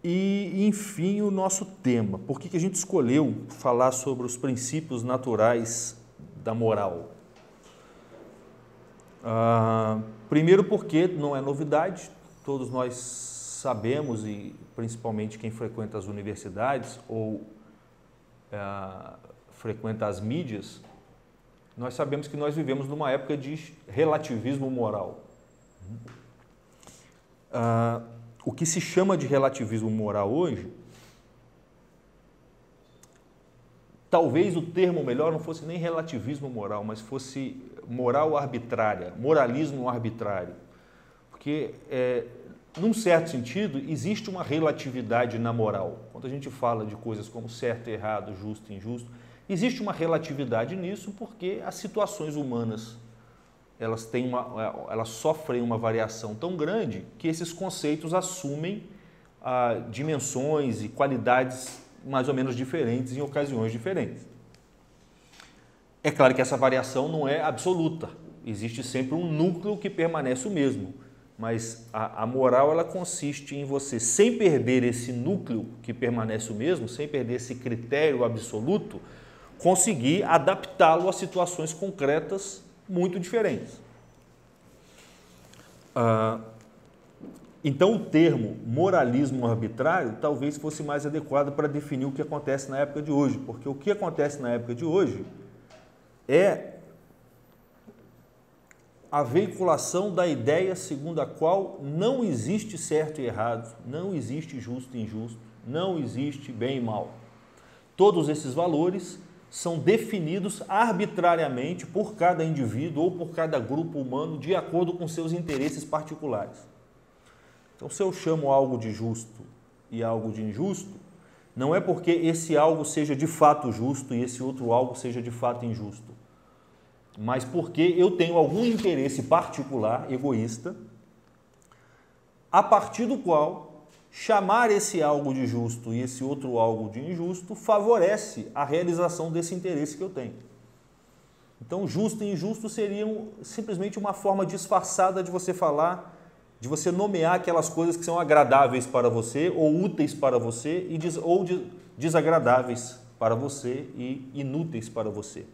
E, enfim, o nosso tema. Por que a gente escolheu falar sobre os princípios naturais da moral? Primeiro porque não é novidade, todos nós sabemos, e principalmente quem frequenta as universidades ou frequenta as mídias, nós sabemos que nós vivemos numa época de relativismo moral. O que se chama de relativismo moral hoje, talvez o termo melhor não fosse nem relativismo moral, mas fosse moral arbitrária, moralismo arbitrário. Porque, num certo sentido, existe uma relatividade na moral. Quando a gente fala de coisas como certo, errado, justo e injusto, existe uma relatividade nisso porque as situações humanas elas sofrem uma variação tão grande que esses conceitos assumem dimensões e qualidades mais ou menos diferentes em ocasiões diferentes. É claro que essa variação não é absoluta, existe sempre um núcleo que permanece o mesmo, mas a moral ela consiste em você, sem perder esse núcleo que permanece o mesmo, sem perder esse critério absoluto, conseguir adaptá-lo a situações concretas muito diferentes. Então, o termo moralismo arbitrário talvez fosse mais adequado para definir o que acontece na época de hoje, porque o que acontece na época de hoje é a veiculação da ideia segundo a qual não existe certo e errado, não existe justo e injusto, não existe bem e mal. Todos esses valores são definidos arbitrariamente por cada indivíduo ou por cada grupo humano de acordo com seus interesses particulares. Então, se eu chamo algo de justo e algo de injusto, não é porque esse algo seja de fato justo e esse outro algo seja de fato injusto, mas porque eu tenho algum interesse particular, egoísta, a partir do qual chamar esse algo de justo e esse outro algo de injusto favorece a realização desse interesse que eu tenho. Então, justo e injusto seriam simplesmente uma forma disfarçada de você falar, de você nomear aquelas coisas que são agradáveis para você ou úteis para você ou desagradáveis para você e inúteis para você.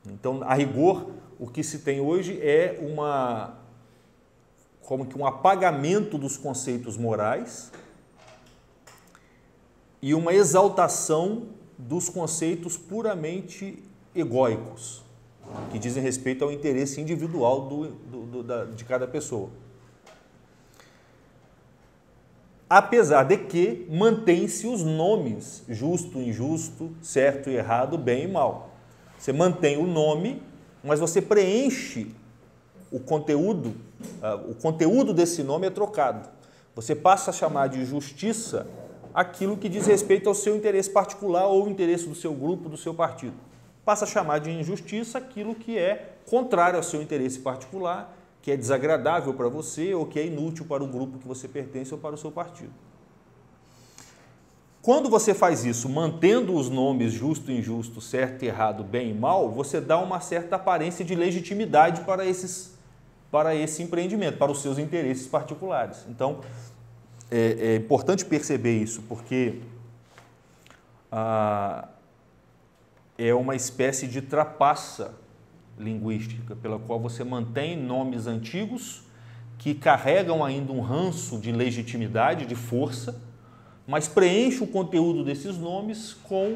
Então, a rigor, o que se tem hoje é como que um apagamento dos conceitos morais e uma exaltação dos conceitos puramente egóicos, que dizem respeito ao interesse individual de cada pessoa. Apesar de que mantém-se os nomes justo, injusto, certo e errado, bem e mal. Você mantém o nome, mas você preenche o conteúdo desse nome é trocado. Você passa a chamar de justiça aquilo que diz respeito ao seu interesse particular ou o interesse do seu grupo, do seu partido. Passa a chamar de injustiça aquilo que é contrário ao seu interesse particular, que é desagradável para você ou que é inútil para o grupo que você pertence ou para o seu partido. Quando você faz isso, mantendo os nomes justo e injusto, certo e errado, bem e mal, você dá uma certa aparência de legitimidade para esse empreendimento, para os seus interesses particulares. Então, é importante perceber isso, porque é uma espécie de trapaça linguística, pela qual você mantém nomes antigos que carregam ainda um ranço de legitimidade, de força, mas preenche o conteúdo desses nomes com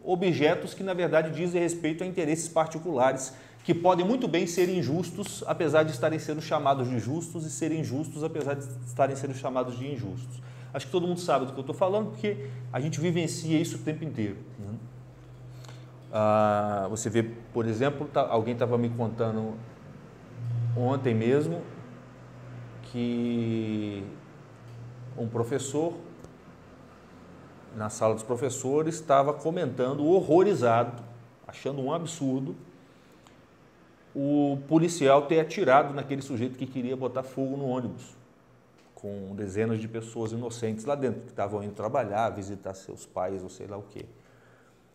objetos que, na verdade, dizem respeito a interesses particulares, que podem muito bem ser injustos, apesar de estarem sendo chamados de justos, e serem justos, apesar de estarem sendo chamados de injustos. Acho que todo mundo sabe do que eu estou falando, porque a gente vivencia isso o tempo inteiro. Você vê, por exemplo, alguém estava me contando ontem mesmo que um professor, na sala dos professores, estava comentando, horrorizado, achando um absurdo, o policial ter atirado naquele sujeito que queria botar fogo no ônibus, com dezenas de pessoas inocentes lá dentro, que estavam indo trabalhar, visitar seus pais ou sei lá o quê.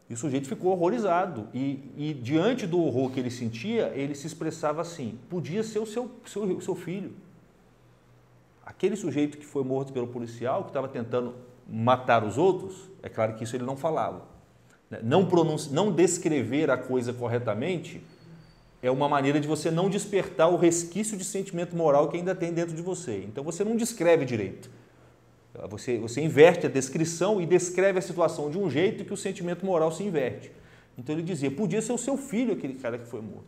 E o sujeito ficou horrorizado e diante do horror que ele sentia, ele se expressava assim: podia ser o seu filho. Aquele sujeito que foi morto pelo policial, que estava tentando matar os outros, é claro que isso ele não falava. Não descrever a coisa corretamente é uma maneira de você não despertar o resquício de sentimento moral que ainda tem dentro de você. Então você não descreve direito. Você inverte a descrição e descreve a situação de um jeito que o sentimento moral se inverte. Então ele dizia, podia ser o seu filho aquele cara que foi morto.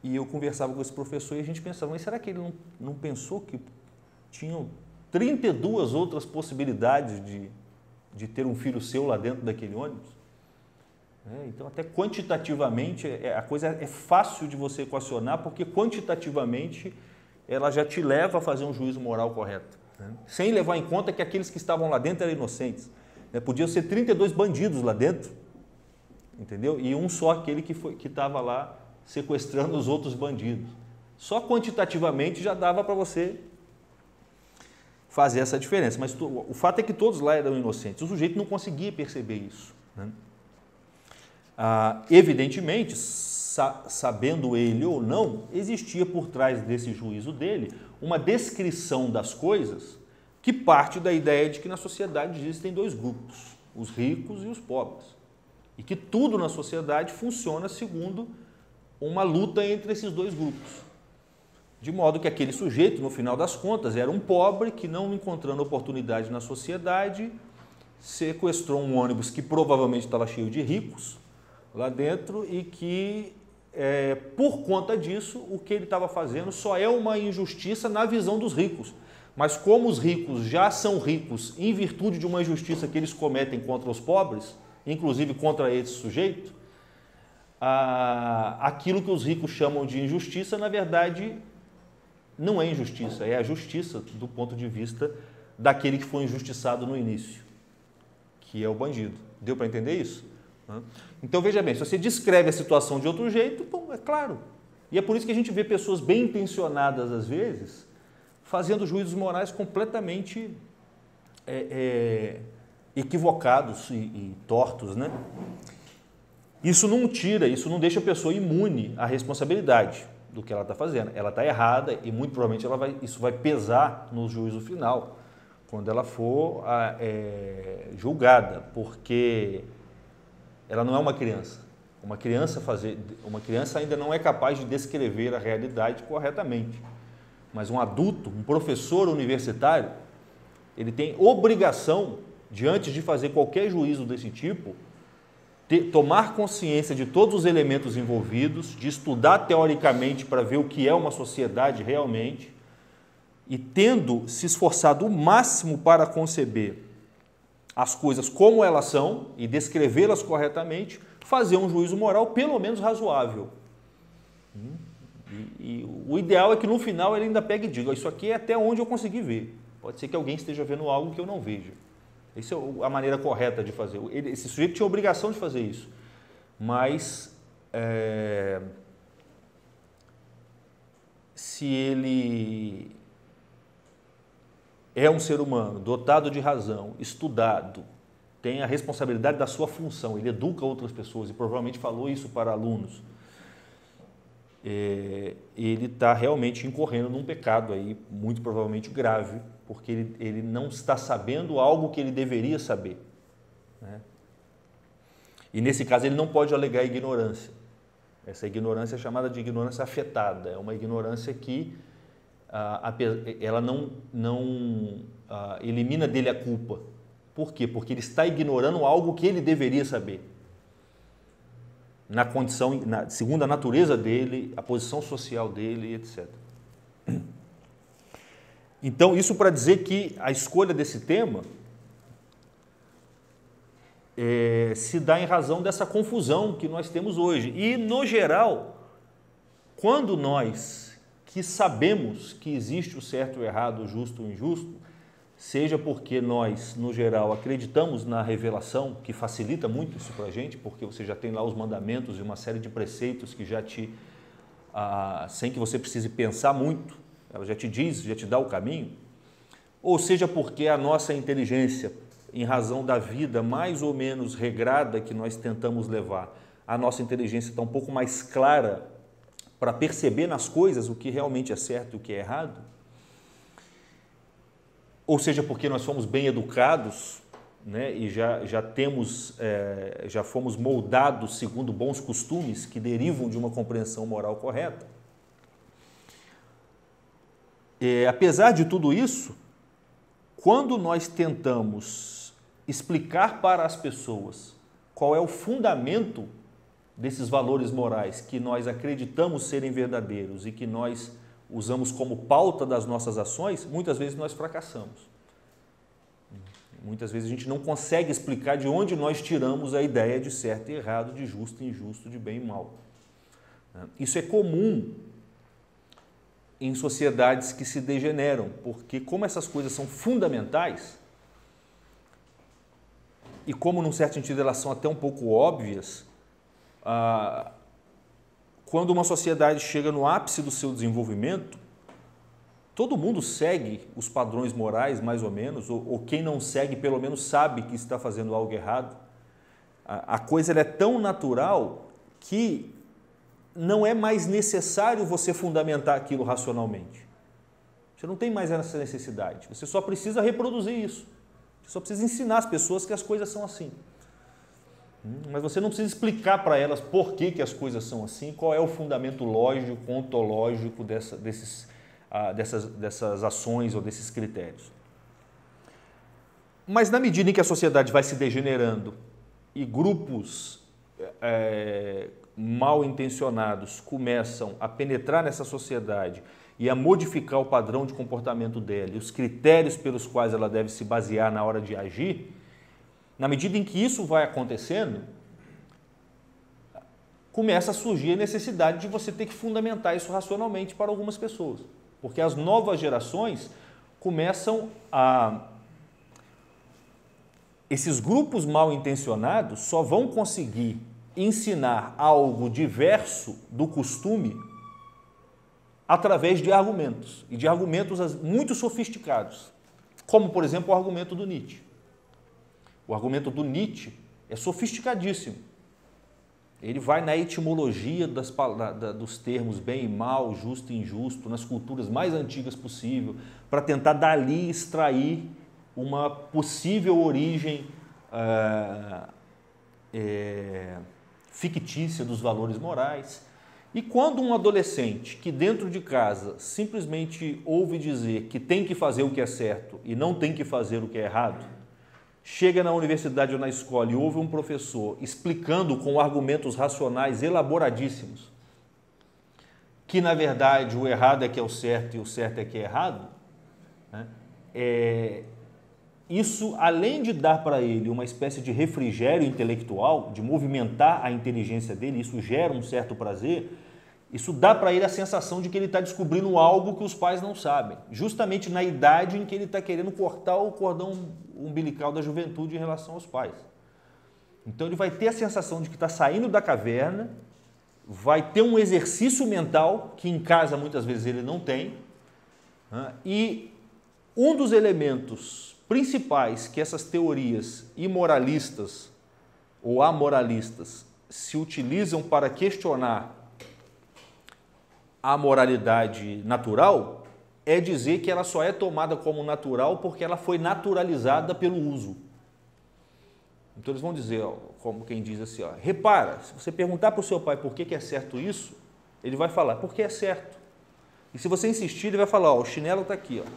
E eu conversava com esse professor e a gente pensava, mas será que ele não pensou que tinham 32 outras possibilidades de ter um filho seu lá dentro daquele ônibus? Então, até quantitativamente, a coisa é fácil de você equacionar, porque quantitativamente ela já te leva a fazer um juízo moral correto, sem levar em conta que aqueles que estavam lá dentro eram inocentes. Podiam ser 32 bandidos lá dentro, entendeu? E um só aquele que estava lá sequestrando os outros bandidos. Só quantitativamente já dava para você fazer essa diferença. Mas o fato é que todos lá eram inocentes. O sujeito não conseguia perceber isso. Evidentemente, sabendo ele ou não, existia por trás desse juízo dele uma descrição das coisas que parte da ideia de que na sociedade existem dois grupos, os ricos e os pobres. E que tudo na sociedade funciona segundo uma luta entre esses dois grupos. De modo que aquele sujeito, no final das contas, era um pobre que, não encontrando oportunidade na sociedade, sequestrou um ônibus que provavelmente estava cheio de ricos lá dentro e que, por conta disso, o que ele estava fazendo só é uma injustiça na visão dos ricos. Mas como os ricos já são ricos em virtude de uma injustiça que eles cometem contra os pobres, inclusive contra esse sujeito, aquilo que os ricos chamam de injustiça, na verdade, não é injustiça, é a justiça do ponto de vista daquele que foi injustiçado no início, que é o bandido. Deu para entender isso? Então, veja bem, se você descreve a situação de outro jeito, bom, é claro. E é por isso que a gente vê pessoas bem intencionadas, às vezes, fazendo juízos morais completamente equivocados e tortos, né? Isso não deixa a pessoa imune à responsabilidade do que ela está fazendo. Ela está errada e muito provavelmente isso vai pesar no juízo final, quando ela for julgada, porque ela não é uma criança. Uma criança ainda não é capaz de descrever a realidade corretamente. Mas um adulto, um professor universitário, ele tem obrigação, diante de fazer qualquer juízo desse tipo, tomar consciência de todos os elementos envolvidos, de estudar teoricamente para ver o que é uma sociedade realmente e tendo se esforçado o máximo para conceber as coisas como elas são e descrevê-las corretamente, fazer um juízo moral pelo menos razoável. E o ideal é que no final ele ainda pegue e diga, isso aqui é até onde eu consegui ver. Pode ser que alguém esteja vendo algo que eu não veja. Essa é a maneira correta de fazer. Esse sujeito tinha a obrigação de fazer isso. Mas, se ele é um ser humano dotado de razão, estudado, tem a responsabilidade da sua função, ele educa outras pessoas e provavelmente falou isso para alunos, ele está realmente incorrendo num pecado aí, muito provavelmente grave, porque ele não está sabendo algo que ele deveria saber. E nesse caso ele não pode alegar ignorância. Essa ignorância é chamada de ignorância afetada, é uma ignorância que ela não elimina dele a culpa. Por quê? Porque ele está ignorando algo que ele deveria saber. Na condição, segundo a natureza dele, a posição social dele, etc. Então, isso para dizer que a escolha desse tema se dá em razão dessa confusão que nós temos hoje. E, no geral, quando nós que sabemos que existe o certo e o errado, o justo e o injusto, seja porque nós, no geral, acreditamos na revelação, que facilita muito isso para a gente, porque você já tem lá os mandamentos e uma série de preceitos que já sem que você precise pensar muito, ela já te diz, já te dá o caminho, ou seja porque a nossa inteligência, em razão da vida mais ou menos regrada que nós tentamos levar, a nossa inteligência está um pouco mais clara para perceber nas coisas o que realmente é certo e o que é errado, ou seja, porque nós fomos bem educados, né, e já fomos moldados segundo bons costumes que derivam de uma compreensão moral correta. Apesar de tudo isso, quando nós tentamos explicar para as pessoas qual é o fundamento desses valores morais que nós acreditamos serem verdadeiros e que nós usamos como pauta das nossas ações, muitas vezes nós fracassamos. Muitas vezes a gente não consegue explicar de onde nós tiramos a ideia de certo e errado, de justo e injusto, de bem e mal. Isso é comum em sociedades que se degeneram, porque como essas coisas são fundamentais, e como, num certo sentido, elas são até um pouco óbvias, quando uma sociedade chega no ápice do seu desenvolvimento, todo mundo segue os padrões morais, mais ou menos, ou quem não segue, pelo menos sabe que está fazendo algo errado. A coisa ela é tão natural que não é mais necessário você fundamentar aquilo racionalmente. Você não tem mais essa necessidade. Você só precisa reproduzir isso. Você só precisa ensinar as pessoas que as coisas são assim. Mas você não precisa explicar para elas por que as coisas são assim, qual é o fundamento lógico, ontológico dessas ações ou desses critérios. Mas na medida em que a sociedade vai se degenerando e grupos mal intencionados começam a penetrar nessa sociedade e a modificar o padrão de comportamento dela e os critérios pelos quais ela deve se basear na hora de agir, na medida em que isso vai acontecendo, começa a surgir a necessidade de você ter que fundamentar isso racionalmente para algumas pessoas. Porque as novas gerações começam a... Esses grupos mal intencionados só vão conseguir ensinar algo diverso do costume através de argumentos, e de argumentos muito sofisticados, como, por exemplo, o argumento do Nietzsche. O argumento do Nietzsche é sofisticadíssimo. Ele vai na etimologia dos termos bem e mal, justo e injusto, nas culturas mais antigas possível, para tentar dali extrair uma possível origem fictícia dos valores morais. E quando um adolescente que dentro de casa simplesmente ouve dizer que tem que fazer o que é certo e não tem que fazer o que é errado, chega na universidade ou na escola e ouve um professor explicando com argumentos racionais elaboradíssimos que, na verdade, o errado é que é o certo e o certo é que é errado, né? Isso, além de dar para ele uma espécie de refrigério intelectual, de movimentar a inteligência dele, isso gera um certo prazer, isso dá para ele a sensação de que ele está descobrindo algo que os pais não sabem, justamente na idade em que ele está querendo cortar o cordão umbilical da juventude em relação aos pais. Então ele vai ter a sensação de que está saindo da caverna, vai ter um exercício mental que em casa muitas vezes ele não tem, né? E um dos elementos principais que essas teorias imoralistas ou amoralistas se utilizam para questionar a moralidade natural é dizer que ela só é tomada como natural porque ela foi naturalizada pelo uso. Então eles vão dizer, ó, como quem diz assim, ó, repara, se você perguntar para o seu pai por que é certo isso, ele vai falar, porque é certo. E se você insistir, ele vai falar, ó, o chinelo está aqui, ó.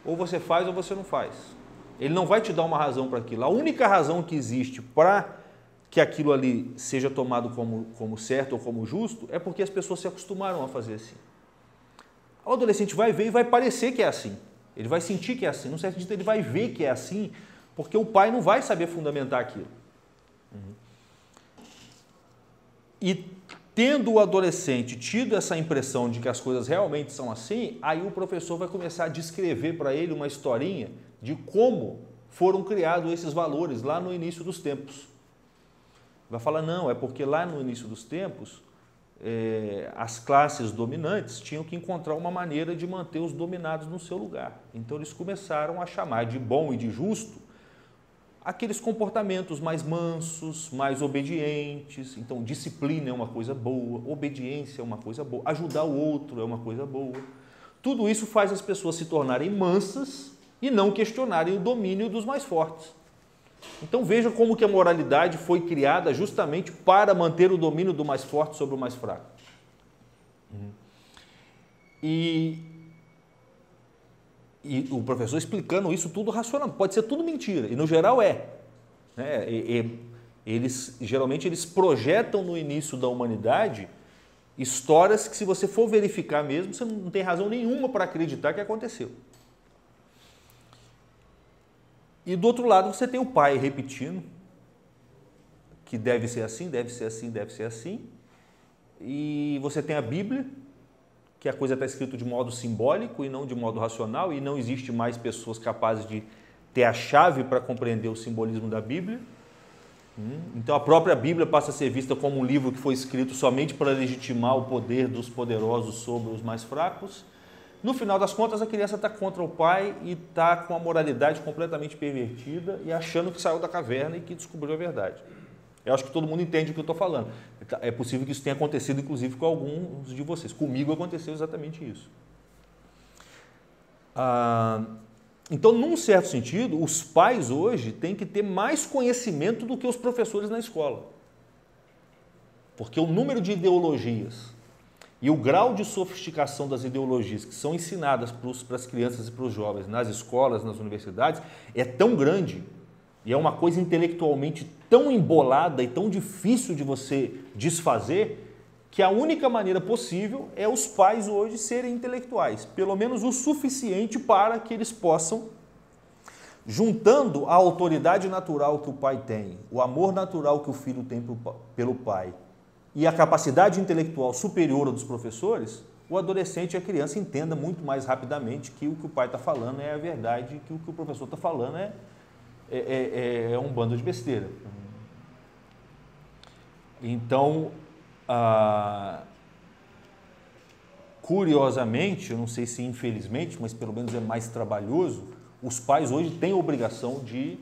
Ou você faz ou você não faz. Ele não vai te dar uma razão para aquilo. A única razão que existe para que aquilo ali seja tomado como certo ou como justo é porque as pessoas se acostumaram a fazer assim. O adolescente vai ver e vai parecer que é assim. Ele vai sentir que é assim. No certo sentido, ele vai ver que é assim porque o pai não vai saber fundamentar aquilo. E tendo o adolescente tido essa impressão de que as coisas realmente são assim, aí o professor vai começar a descrever para ele uma historinha de como foram criados esses valores lá no início dos tempos. Vai falar, não, é porque lá no início dos tempos, as classes dominantes tinham que encontrar uma maneira de manter os dominados no seu lugar. Então eles começaram a chamar de bom e de justo aqueles comportamentos mais mansos, mais obedientes. Então, disciplina é uma coisa boa, obediência é uma coisa boa, ajudar o outro é uma coisa boa. Tudo isso faz as pessoas se tornarem mansas e não questionarem o domínio dos mais fortes. Então veja como que a moralidade foi criada justamente para manter o domínio do mais forte sobre o mais fraco. E o professor explicando isso tudo racionalmente, pode ser tudo mentira, e no geral é. Né? Geralmente eles projetam no início da humanidade histórias que, se você for verificar mesmo, você não tem razão nenhuma para acreditar que aconteceu. E do outro lado você tem o pai repetindo que deve ser assim, deve ser assim, deve ser assim. E você tem a Bíblia, que a coisa está escrita de modo simbólico e não de modo racional, e não existe mais pessoas capazes de ter a chave para compreender o simbolismo da Bíblia. Então a própria Bíblia passa a ser vista como um livro que foi escrito somente para legitimar o poder dos poderosos sobre os mais fracos. No final das contas, a criança está contra o pai e está com a moralidade completamente pervertida e achando que saiu da caverna e que descobriu a verdade. Eu acho que todo mundo entende o que eu estou falando. É possível que isso tenha acontecido, inclusive, com alguns de vocês. Comigo aconteceu exatamente isso. Então, num certo sentido, os pais hoje têm que ter mais conhecimento do que os professores na escola. Porque o número de ideologias e o grau de sofisticação das ideologias que são ensinadas para as crianças e para os jovens nas escolas, nas universidades, é tão grande e é uma coisa intelectualmente tão embolada e tão difícil de você desfazer, que a única maneira possível é os pais hoje serem intelectuais, pelo menos o suficiente para que eles possam, juntando a autoridade natural que o pai tem, o amor natural que o filho tem pelo pai, e a capacidade intelectual superior dos professores, o adolescente e a criança entenda muito mais rapidamente que o pai está falando é a verdade, que o que o professor está falando é um bando de besteira. Então, curiosamente, eu não sei se infelizmente, mas pelo menos é mais trabalhoso, os pais hoje têm a obrigação de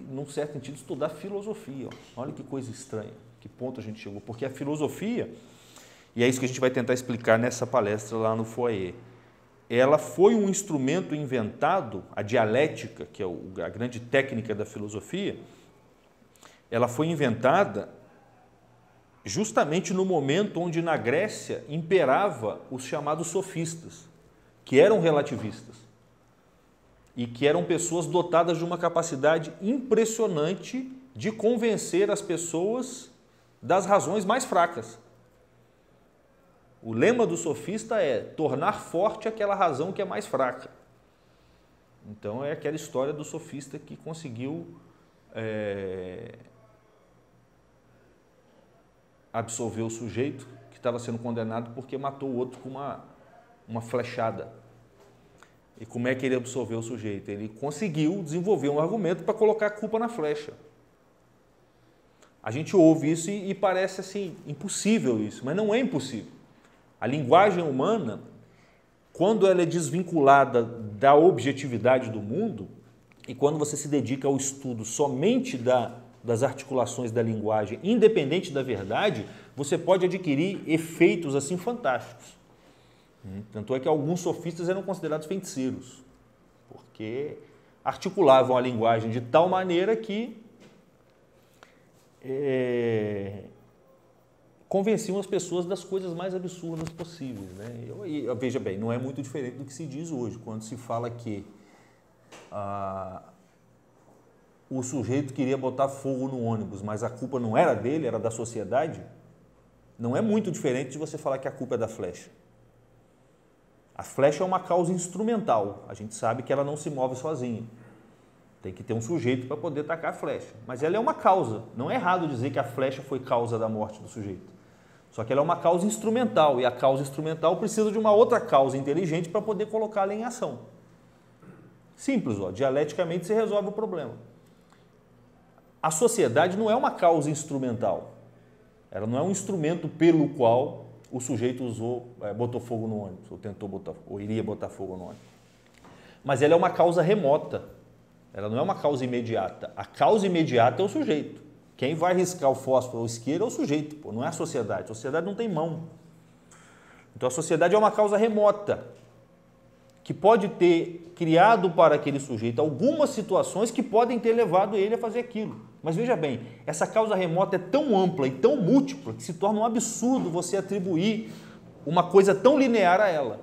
num certo sentido, estudar filosofia. Olha que coisa estranha. Que ponto a gente chegou, porque a filosofia, e é isso que a gente vai tentar explicar nessa palestra lá no foyer, ela foi um instrumento inventado, a dialética, que é a grande técnica da filosofia, ela foi inventada justamente no momento onde na Grécia imperava os chamados sofistas, que eram relativistas, e que eram pessoas dotadas de uma capacidade impressionante de convencer as pessoas das razões mais fracas. O lema do sofista é tornar forte aquela razão que é mais fraca. Então é aquela história do sofista que conseguiu absolver o sujeito que estava sendo condenado porque matou o outro com uma flechada. E como é que ele absolveu o sujeito? Ele conseguiu desenvolver um argumento para colocar a culpa na flecha. A gente ouve isso e parece assim, impossível isso, mas não é impossível. A linguagem humana, quando ela é desvinculada da objetividade do mundo, e quando você se dedica ao estudo somente das articulações da linguagem, independente da verdade, você pode adquirir efeitos assim fantásticos. Tanto é que alguns sofistas eram considerados feiticeiros, porque articulavam a linguagem de tal maneira que convenciam as pessoas das coisas mais absurdas possíveis. Né? Veja bem, não é muito diferente do que se diz hoje, quando se fala que o sujeito queria botar fogo no ônibus, mas a culpa não era dele, era da sociedade. Não é muito diferente de você falar que a culpa é da flecha. A flecha é uma causa instrumental, a gente sabe que ela não se move sozinha. Tem que ter um sujeito para poder tacar a flecha. Mas ela é uma causa. Não é errado dizer que a flecha foi causa da morte do sujeito. Só que ela é uma causa instrumental. E a causa instrumental precisa de uma outra causa inteligente para poder colocá-la em ação. Simples, dialeticamente se resolve o problema. A sociedade não é uma causa instrumental. Ela não é um instrumento pelo qual o sujeito botou fogo no ônibus, ou tentou botar, ou iria botar fogo no ônibus. Mas ela é uma causa remota. Ela não é uma causa imediata. A causa imediata é o sujeito. Quem vai riscar o fósforo ou isqueiro é o sujeito, não é a sociedade. A sociedade não tem mão. Então a sociedade é uma causa remota, que pode ter criado para aquele sujeito algumas situações que podem ter levado ele a fazer aquilo. Mas veja bem, essa causa remota é tão ampla e tão múltipla que se torna um absurdo você atribuir uma coisa tão linear a ela.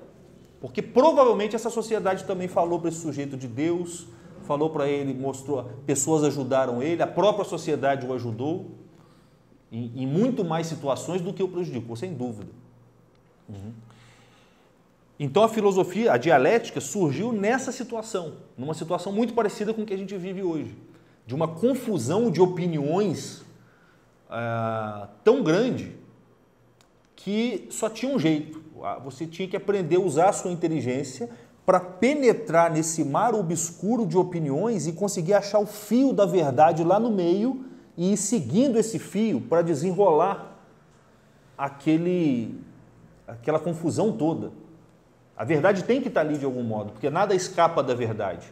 Porque provavelmente essa sociedade também falou para esse sujeito de Deus, falou para ele, mostrou, pessoas ajudaram ele, a própria sociedade o ajudou em muito mais situações do que o prejudicou, sem dúvida. Então a filosofia, a dialética surgiu nessa situação, numa situação muito parecida com o que a gente vive hoje, de uma confusão de opiniões tão grande que só tinha um jeito. Você tinha que aprender a usar a sua inteligência para penetrar nesse mar obscuro de opiniões e conseguir achar o fio da verdade lá no meio e ir seguindo esse fio para desenrolar aquela confusão toda. A verdade tem que estar ali de algum modo, porque nada escapa da verdade.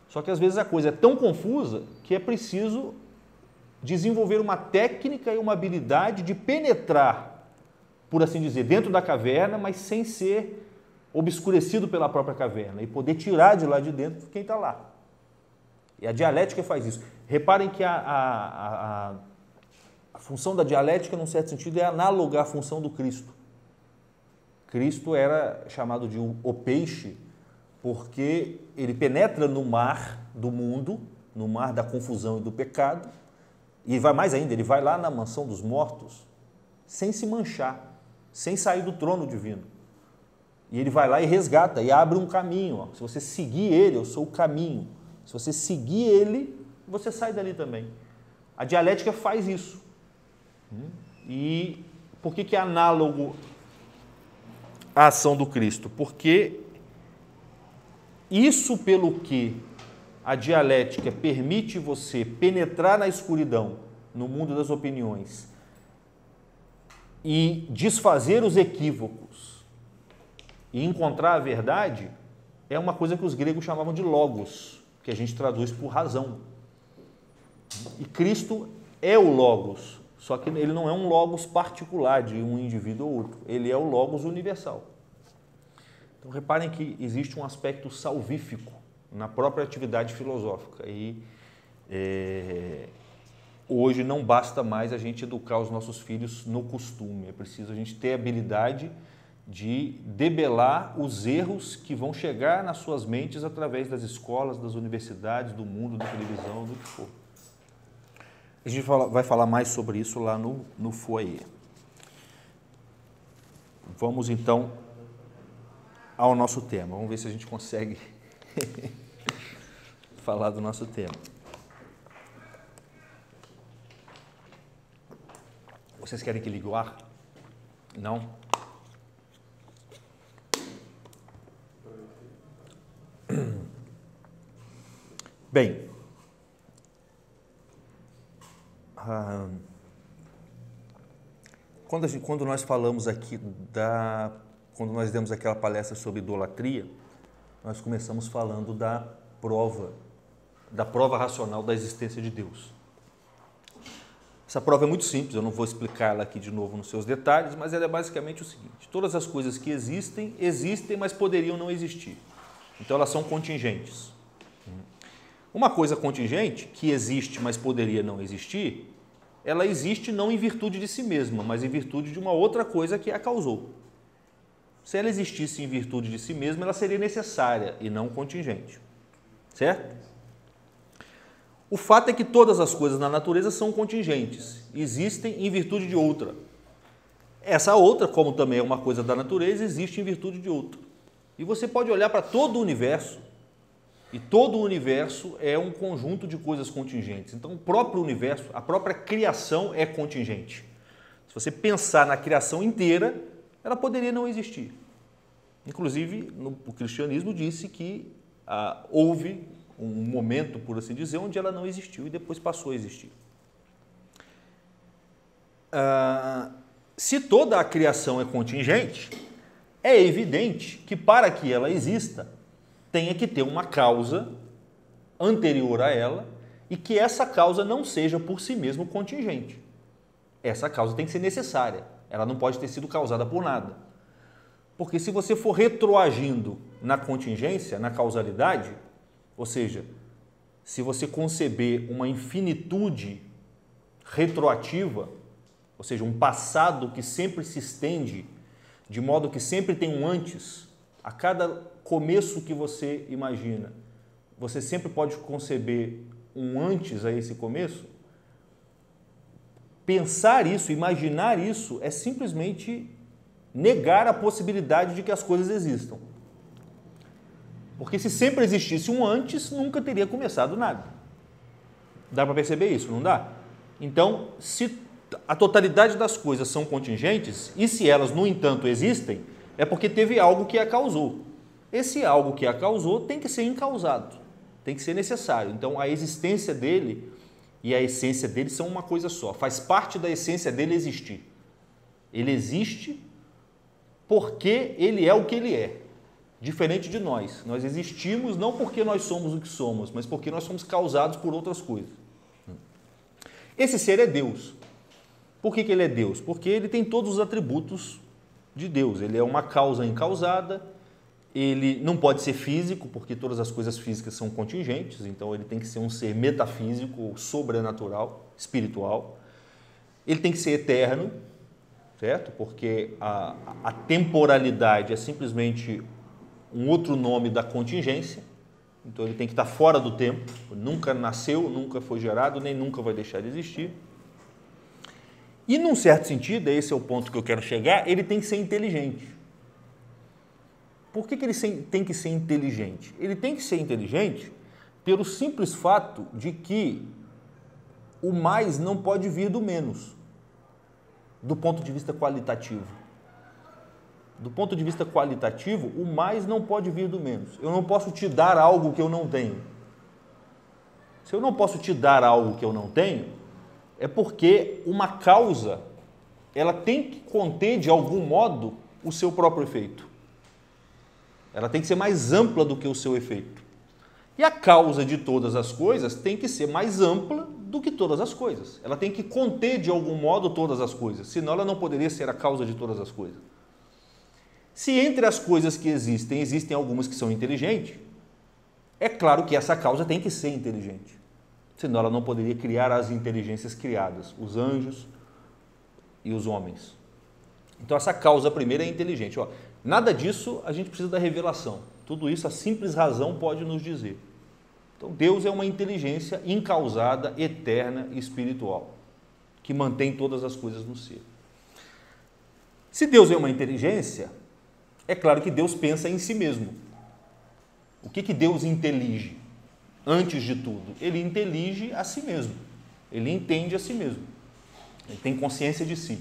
Só que às vezes a coisa é tão confusa que é preciso desenvolver uma técnica e uma habilidade de penetrar, por assim dizer, dentro da caverna, mas sem ser obscurecido pela própria caverna e poder tirar de lá de dentro quem está lá. E a dialética faz isso. Reparem que a função da dialética, num certo sentido, é análoga à função do Cristo. Cristo era chamado de o peixe porque ele penetra no mar do mundo, no mar da confusão e do pecado, e vai mais ainda, ele vai lá na mansão dos mortos sem se manchar, sem sair do trono divino. E ele vai lá e resgata e abre um caminho. Ó. Se você seguir ele, eu sou o caminho. Se você seguir ele, você sai dali também. A dialética faz isso. E por que é análogo à ação do Cristo? Porque isso pelo que a dialética permite você penetrar na escuridão, no mundo das opiniões, e desfazer os equívocos, e encontrar a verdade, é uma coisa que os gregos chamavam de logos, que a gente traduz por razão. E Cristo é o logos, só que ele não é um logos particular de um indivíduo ou outro, ele é o logos universal. Então reparem que existe um aspecto salvífico na própria atividade filosófica e hoje não basta mais a gente educar os nossos filhos no costume, é preciso a gente ter a habilidade de debelar os erros que vão chegar nas suas mentes através das escolas, das universidades, do mundo, da televisão, do que for. A gente vai falar mais sobre isso lá no foyer. Vamos então ao nosso tema. Vamos ver se a gente consegue falar do nosso tema. Vocês querem que ligue o ar? Não? Bem, quando nós falamos aqui quando nós demos aquela palestra sobre idolatria, nós começamos falando da prova racional da existência de Deus. Essa prova é muito simples, eu não vou explicar ela aqui de novo nos seus detalhes, mas ela é basicamente o seguinte: todas as coisas que existem, mas poderiam não existir. Então elas são contingentes. Uma coisa contingente, que existe, mas poderia não existir, ela existe não em virtude de si mesma, mas em virtude de uma outra coisa que a causou. Se ela existisse em virtude de si mesma, ela seria necessária e não contingente. Certo? O fato é que todas as coisas na natureza são contingentes, existem em virtude de outra. Essa outra, como também é uma coisa da natureza, existe em virtude de outra. E você pode olhar para todo o universo, e todo o universo é um conjunto de coisas contingentes. Então, o próprio universo, a própria criação é contingente. Se você pensar na criação inteira, ela poderia não existir. Inclusive, o cristianismo disse que houve um momento, por assim dizer, onde ela não existiu e depois passou a existir. Se toda a criação é contingente, é evidente que para que ela exista, tenha que ter uma causa anterior a ela e que essa causa não seja por si mesmo contingente. Essa causa tem que ser necessária, ela não pode ter sido causada por nada. Porque se você for retroagindo na contingência, na causalidade, ou seja, se você conceber uma infinitude retroativa, ou seja, um passado que sempre se estende, de modo que sempre tem um antes, a cada começo que você imagina, você sempre pode conceber um antes a esse começo. Pensar isso, imaginar isso, é simplesmente negar a possibilidade de que as coisas existam. Porque se sempre existisse um antes, nunca teria começado nada. Dá para perceber isso, não dá? Então, se a totalidade das coisas são contingentes, e se elas, no entanto, existem, é porque teve algo que a causou. Esse algo que a causou tem que ser incausado, tem que ser necessário. Então, a existência dele e a essência dele são uma coisa só. Faz parte da essência dele existir. Ele existe porque ele é o que ele é. Diferente de nós. Nós existimos não porque nós somos o que somos, mas porque nós somos causados por outras coisas. Esse ser é Deus. Por que ele é Deus? Porque ele tem todos os atributos de Deus. Ele é uma causa incausada, ele não pode ser físico, porque todas as coisas físicas são contingentes, então ele tem que ser um ser metafísico, sobrenatural, espiritual. Ele tem que ser eterno, certo? Porque a temporalidade é simplesmente um outro nome da contingência, então ele tem que estar fora do tempo, nunca nasceu, nunca foi gerado, nem nunca vai deixar de existir. E num certo sentido, esse é o ponto que eu quero chegar, ele tem que ser inteligente. Por que ele tem que ser inteligente? Ele tem que ser inteligente pelo simples fato de que o mais não pode vir do menos, do ponto de vista qualitativo. Do ponto de vista qualitativo, o mais não pode vir do menos. Eu não posso te dar algo que eu não tenho. Se eu não posso te dar algo que eu não tenho, é porque uma causa, ela tem que conter, de algum modo, o seu próprio efeito. Ela tem que ser mais ampla do que o seu efeito. E a causa de todas as coisas tem que ser mais ampla do que todas as coisas. Ela tem que conter, de algum modo, todas as coisas. Senão, ela não poderia ser a causa de todas as coisas. Se entre as coisas que existem algumas que são inteligentes, é claro que essa causa tem que ser inteligente. Senão ela não poderia criar as inteligências criadas, os anjos e os homens. Então essa causa primeira é inteligente. Nada disso a gente precisa da revelação. Tudo isso a simples razão pode nos dizer. Então Deus é uma inteligência incausada, eterna e espiritual, que mantém todas as coisas no ser. Se Deus é uma inteligência, é claro que Deus pensa em si mesmo. O que Deus intelige? Antes de tudo, ele intelige a si mesmo. Ele entende a si mesmo. Ele tem consciência de si.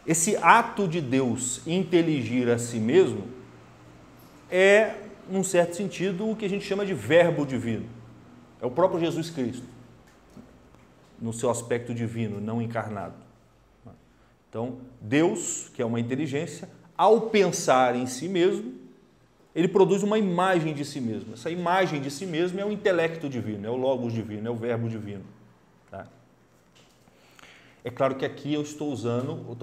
Esse ato de Deus inteligir a si mesmo é, num certo sentido, o que a gente chama de verbo divino. É o próprio Jesus Cristo, no seu aspecto divino, não encarnado. Então, Deus, que é uma inteligência, ao pensar em si mesmo, ele produz uma imagem de si mesmo. Essa imagem de si mesmo é o intelecto divino, é o logos divino, é o verbo divino. Tá? É claro que aqui eu estou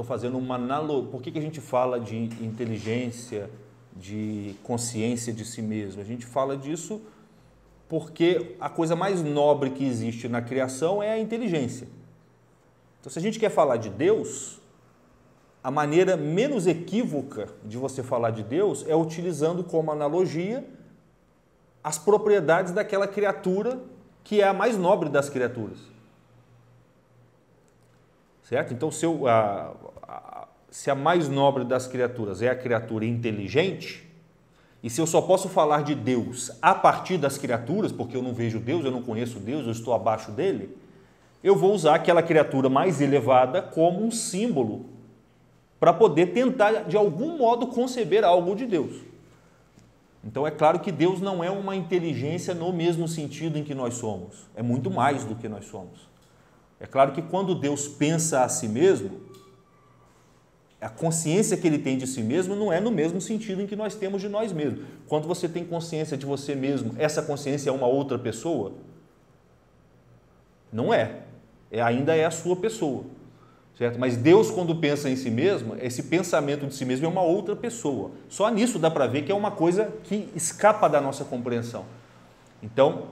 fazendo uma analogia. Por que a gente fala de inteligência, de consciência de si mesmo? A gente fala disso porque a coisa mais nobre que existe na criação é a inteligência. Então, se a gente quer falar de Deus, a maneira menos equívoca de você falar de Deus é utilizando como analogia as propriedades daquela criatura que é a mais nobre das criaturas. Certo? Então, se a mais nobre das criaturas é a criatura inteligente, e se eu só posso falar de Deus a partir das criaturas, porque eu não vejo Deus, eu não conheço Deus, eu estou abaixo dele, eu vou usar aquela criatura mais elevada como um símbolo para poder tentar, de algum modo, conceber algo de Deus. Então, é claro que Deus não é uma inteligência no mesmo sentido em que nós somos. É muito mais do que nós somos. É claro que quando Deus pensa a si mesmo, a consciência que ele tem de si mesmo não é no mesmo sentido em que nós temos de nós mesmos. Quando você tem consciência de você mesmo, essa consciência é uma outra pessoa? Não é. Ainda é a sua pessoa. certo? Mas Deus, quando pensa em si mesmo, esse pensamento de si mesmo é uma outra pessoa. Só nisso dá para ver que é uma coisa que escapa da nossa compreensão. Então,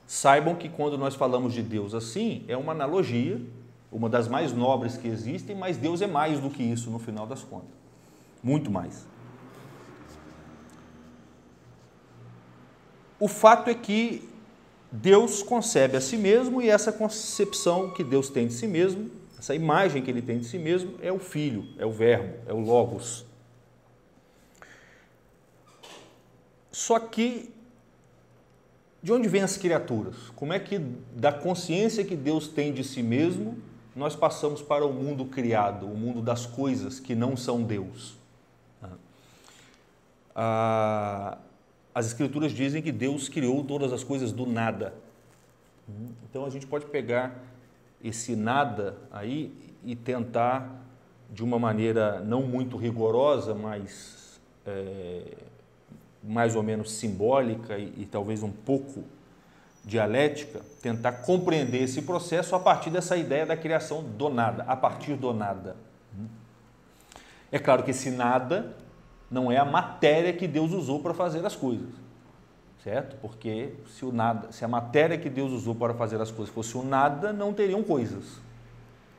saibam que quando nós falamos de Deus assim, é uma analogia, uma das mais nobres que existem, mas Deus é mais do que isso no final das contas. Muito mais. O fato é que Deus concebe a si mesmo e essa concepção que Deus tem de si mesmo, essa imagem que ele tem de si mesmo é o Filho, é o Verbo, é o Logos. Só que, de onde vêm as criaturas? Como é que, da consciência que Deus tem de si mesmo, nós passamos para o mundo criado, o mundo das coisas que não são Deus? As Escrituras dizem que Deus criou todas as coisas do nada. Então a gente pode pegar esse nada aí e tentar, de uma maneira não muito rigorosa, mas mais ou menos simbólica e talvez um pouco dialética, tentar compreender esse processo a partir dessa ideia da criação do nada, a partir do nada. É claro que esse nada não é a matéria que Deus usou para fazer as coisas, certo? Porque se a matéria que Deus usou para fazer as coisas fosse o nada, não teriam coisas,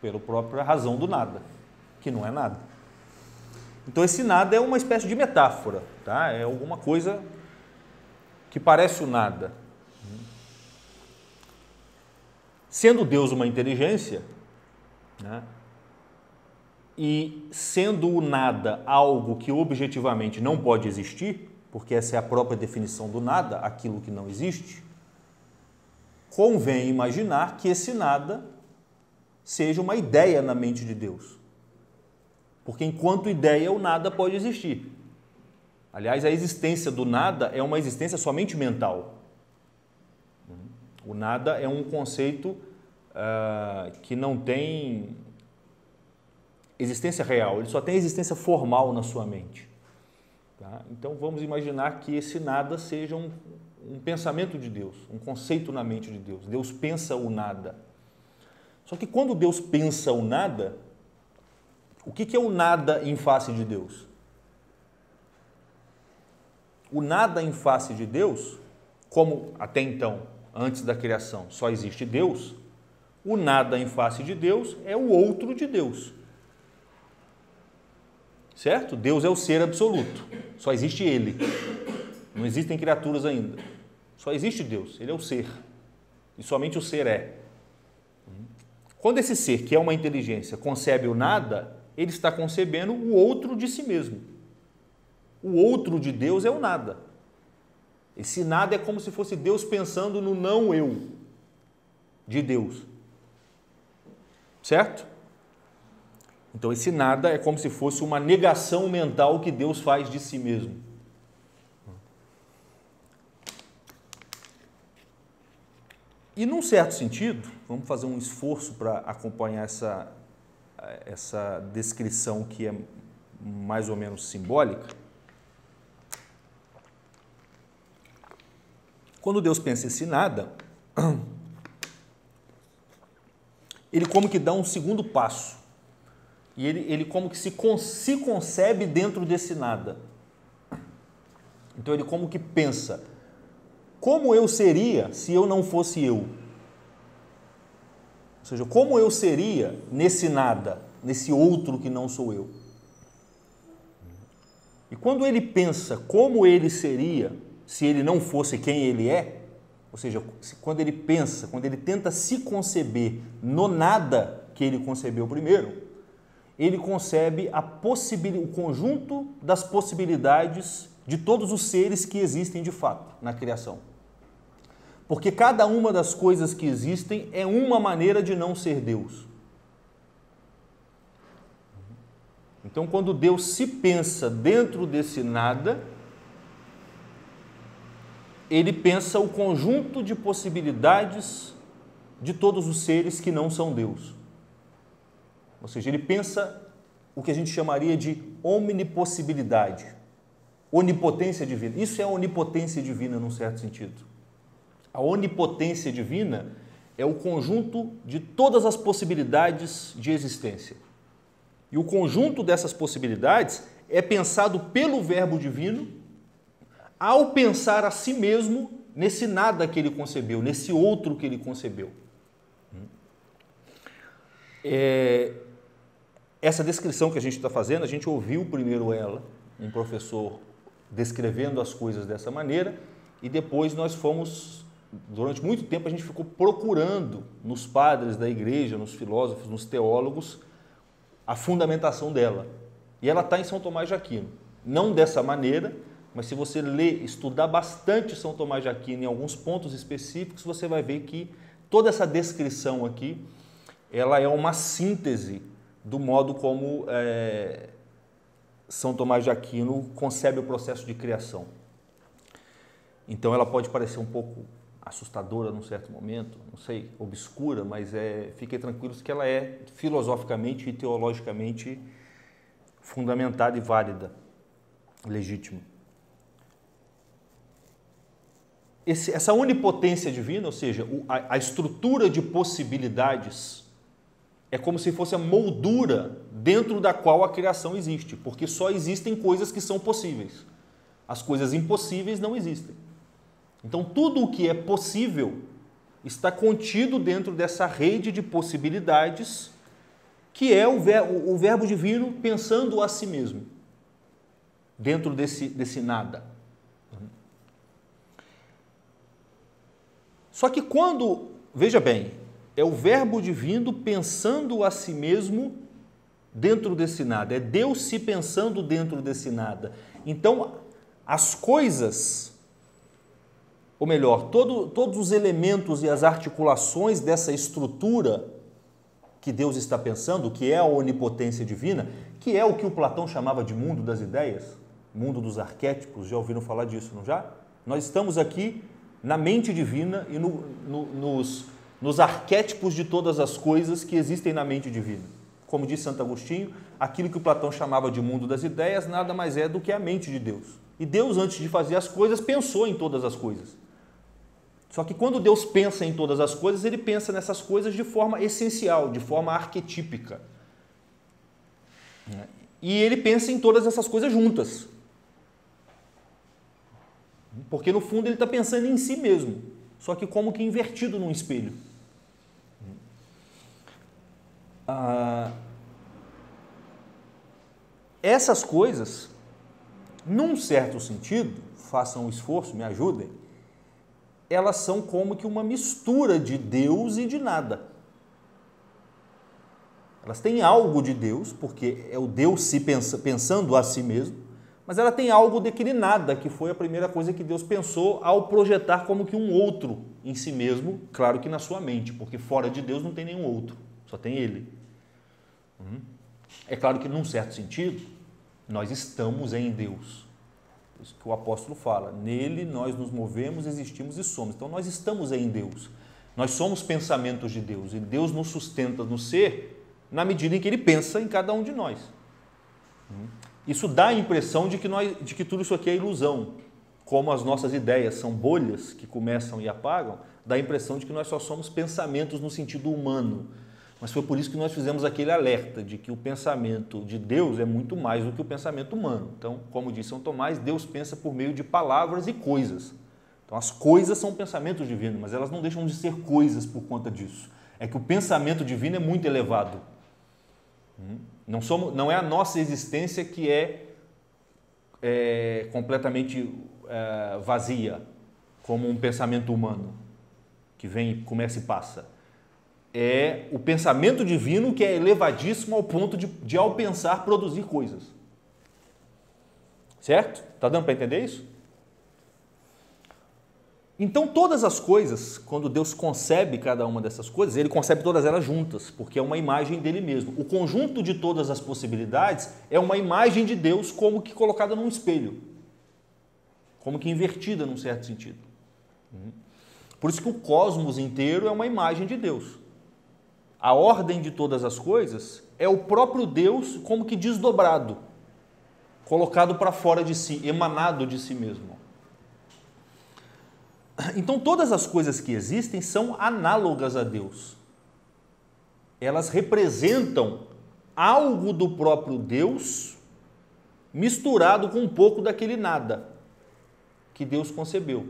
pela própria razão do nada, que não é nada. Então esse nada é uma espécie de metáfora, tá? É alguma coisa que parece o nada. Sendo Deus uma inteligência, né? E sendo o nada algo que objetivamente não pode existir, porque essa é a própria definição do nada, aquilo que não existe, convém imaginar que esse nada seja uma ideia na mente de Deus. Porque enquanto ideia, o nada pode existir. Aliás, a existência do nada é uma existência somente mental. O nada é um conceito que não tem existência real, ele só tem existência formal na sua mente. Tá? Então vamos imaginar que esse nada seja um pensamento de Deus, um conceito na mente de Deus. Deus pensa o nada. Só que quando Deus pensa o nada, o que é o nada em face de Deus? O nada em face de Deus, como até então, antes da criação, só existe Deus, o nada em face de Deus é o outro de Deus. Certo? Deus é o ser absoluto, só existe Ele. Não existem criaturas ainda. Só existe Deus, Ele é o ser. E somente o ser é. Quando esse ser, que é uma inteligência, concebe o nada, ele está concebendo o outro de si mesmo. O outro de Deus é o nada. Esse nada é como se fosse Deus pensando no não eu de Deus. Certo? Então esse nada é como se fosse uma negação mental que Deus faz de si mesmo. E num certo sentido, vamos fazer um esforço para acompanhar essa descrição que é mais ou menos simbólica. Quando Deus pensa esse nada, ele como que dá um segundo passo. E ele como que se concebe dentro desse nada. Então ele como que pensa, como eu seria se eu não fosse eu? Ou seja, como eu seria nesse nada, nesse outro que não sou eu? E quando ele pensa como ele seria se ele não fosse quem ele é, ou seja, quando ele pensa, quando ele tenta se conceber no nada que ele concebeu primeiro, ele concebe o conjunto das possibilidades de todos os seres que existem de fato na criação. Porque cada uma das coisas que existem é uma maneira de não ser Deus. Então, quando Deus se pensa dentro desse nada, ele pensa o conjunto de possibilidades de todos os seres que não são Deus. Ou seja, ele pensa o que a gente chamaria de omnipossibilidade, onipotência divina. Isso é a onipotência divina num certo sentido. A onipotência divina é o conjunto de todas as possibilidades de existência. E o conjunto dessas possibilidades é pensado pelo Verbo divino ao pensar a si mesmo nesse nada que ele concebeu, nesse outro que ele concebeu. Essa descrição que a gente está fazendo, a gente ouviu primeiro ela, um professor descrevendo as coisas dessa maneira, e depois nós fomos, durante muito tempo a gente ficou procurando nos padres da igreja, nos filósofos, nos teólogos, a fundamentação dela. E ela está em São Tomás de Aquino. Não dessa maneira, mas se você ler, estudar bastante São Tomás de Aquino em alguns pontos específicos, você vai ver que toda essa descrição aqui, ela é uma síntese do modo como São Tomás de Aquino concebe o processo de criação. Então ela pode parecer um pouco assustadora num certo momento, não sei, obscura, mas fiquem tranquilos que ela é filosoficamente e teologicamente fundamentada e válida, legítima. Essa onipotência divina, ou seja, a estrutura de possibilidades, é como se fosse a moldura dentro da qual a criação existe, porque só existem coisas que são possíveis. As coisas impossíveis não existem. Então, tudo o que é possível está contido dentro dessa rede de possibilidades que é o Verbo divino pensando a si mesmo, dentro desse nada. Só que quando, veja bem, é o Verbo divino pensando a si mesmo dentro desse nada, é Deus se pensando dentro desse nada. Então, as coisas, ou melhor, todos os elementos e as articulações dessa estrutura que Deus está pensando, que é a onipotência divina, que é o que o Platão chamava de mundo das ideias, mundo dos arquétipos, já ouviram falar disso, não já? Nós estamos aqui na mente divina e nos arquétipos de todas as coisas que existem na mente divina. Como diz Santo Agostinho, aquilo que o Platão chamava de mundo das ideias nada mais é do que a mente de Deus. E Deus, antes de fazer as coisas, pensou em todas as coisas. Só que quando Deus pensa em todas as coisas, ele pensa nessas coisas de forma essencial, de forma arquetípica. E ele pensa em todas essas coisas juntas. Porque no fundo ele está pensando em si mesmo, só que como que invertido num espelho. Essas coisas, num certo sentido, façam um esforço, me ajudem, elas são como que uma mistura de Deus e de nada. Elas têm algo de Deus, porque é o Deus se pensando a si mesmo, mas ela tem algo daquele nada, que foi a primeira coisa que Deus pensou ao projetar como que um outro em si mesmo, claro que na sua mente, porque fora de Deus não tem nenhum outro, só tem Ele. É claro que, num certo sentido, nós estamos em Deus. Isso que o apóstolo fala, nele nós nos movemos, existimos e somos. Então nós estamos em Deus, nós somos pensamentos de Deus e Deus nos sustenta no ser na medida em que Ele pensa em cada um de nós. Isso dá a impressão de que tudo isso aqui é ilusão, como as nossas ideias são bolhas que começam e apagam, dá a impressão de que nós só somos pensamentos no sentido humano. Mas foi por isso que nós fizemos aquele alerta de que o pensamento de Deus é muito mais do que o pensamento humano. Então, como diz São Tomás, Deus pensa por meio de palavras e coisas. Então, as coisas são pensamentos divinos, mas elas não deixam de ser coisas por conta disso. É que o pensamento divino é muito elevado. Não é a nossa existência que é completamente vazia, como um pensamento humano, que vem, começa e passa. É o pensamento divino que é elevadíssimo ao ponto de ao pensar, produzir coisas. Certo? Está dando para entender isso? Então, todas as coisas, quando Deus concebe cada uma dessas coisas, Ele concebe todas elas juntas, porque é uma imagem dele mesmo. O conjunto de todas as possibilidades é uma imagem de Deus como que colocada num espelho, como que invertida num certo sentido. Por isso que o cosmos inteiro é uma imagem de Deus. A ordem de todas as coisas é o próprio Deus como que desdobrado, colocado para fora de si, emanado de si mesmo. Então todas as coisas que existem são análogas a Deus. Elas representam algo do próprio Deus misturado com um pouco daquele nada que Deus concebeu.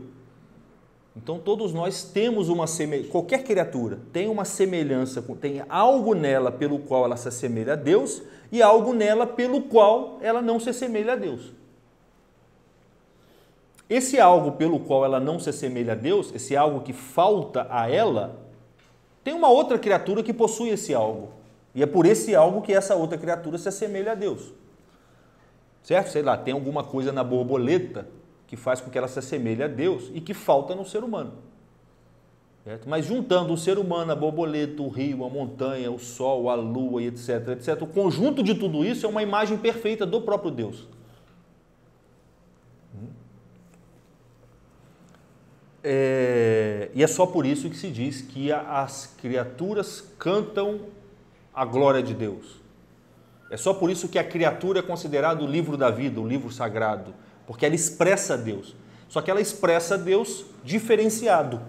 Então todos nós temos uma semelhança, qualquer criatura tem uma semelhança, tem algo nela pelo qual ela se assemelha a Deus e algo nela pelo qual ela não se assemelha a Deus. Esse algo pelo qual ela não se assemelha a Deus, esse algo que falta a ela, tem uma outra criatura que possui esse algo. E é por esse algo que essa outra criatura se assemelha a Deus. Certo? Sei lá, tem alguma coisa na borboleta que faz com que ela se assemelhe a Deus e que falta no ser humano. Certo? Mas juntando o ser humano, a borboleta, o rio, a montanha, o sol, a lua, e etc, etc, o conjunto de tudo isso é uma imagem perfeita do próprio Deus. E é só por isso que se diz que as criaturas cantam a glória de Deus. É só por isso que a criatura é considerada o livro da vida, o livro sagrado, porque ela expressa Deus. Só que ela expressa Deus diferenciado,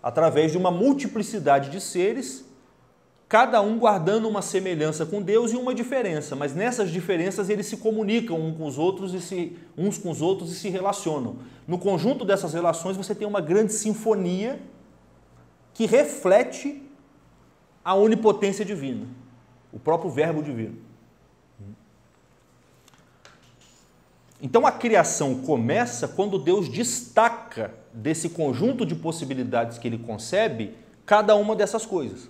através de uma multiplicidade de seres, cada um guardando uma semelhança com Deus e uma diferença, mas nessas diferenças eles se comunicam uns com os outros e se relacionam. No conjunto dessas relações você tem uma grande sinfonia que reflete a onipotência divina, o próprio verbo divino. Então a criação começa quando Deus destaca desse conjunto de possibilidades que ele concebe cada uma dessas coisas.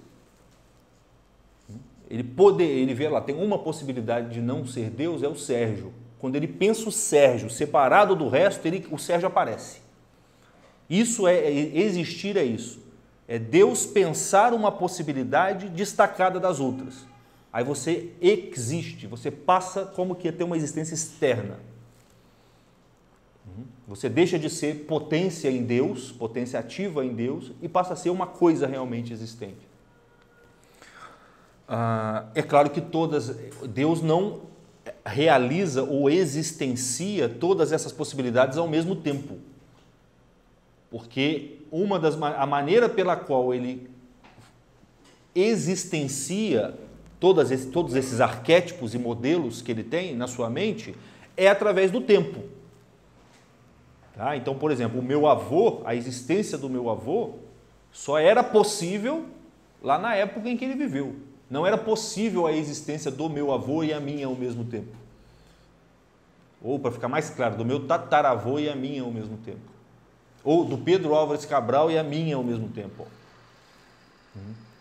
Ele vê lá, tem uma possibilidade de não ser Deus, é o Sérgio. Quando ele pensa o Sérgio separado do resto, o Sérgio aparece. Isso existir é isso. É Deus pensar uma possibilidade destacada das outras. Aí você existe, você passa como que a ter uma existência externa. Você deixa de ser potência em Deus, potência ativa em Deus, e passa a ser uma coisa realmente existente. É claro que Deus não realiza ou existencia todas essas possibilidades ao mesmo tempo. Porque a maneira pela qual ele existencia todos esses arquétipos e modelos que ele tem na sua mente é através do tempo. Tá? Então, por exemplo, o meu avô, a existência do meu avô só era possível lá na época em que ele viveu. Não era possível a existência do meu avô e a minha ao mesmo tempo. Ou, para ficar mais claro, do meu tataravô e a minha ao mesmo tempo. Ou do Pedro Álvares Cabral e a minha ao mesmo tempo.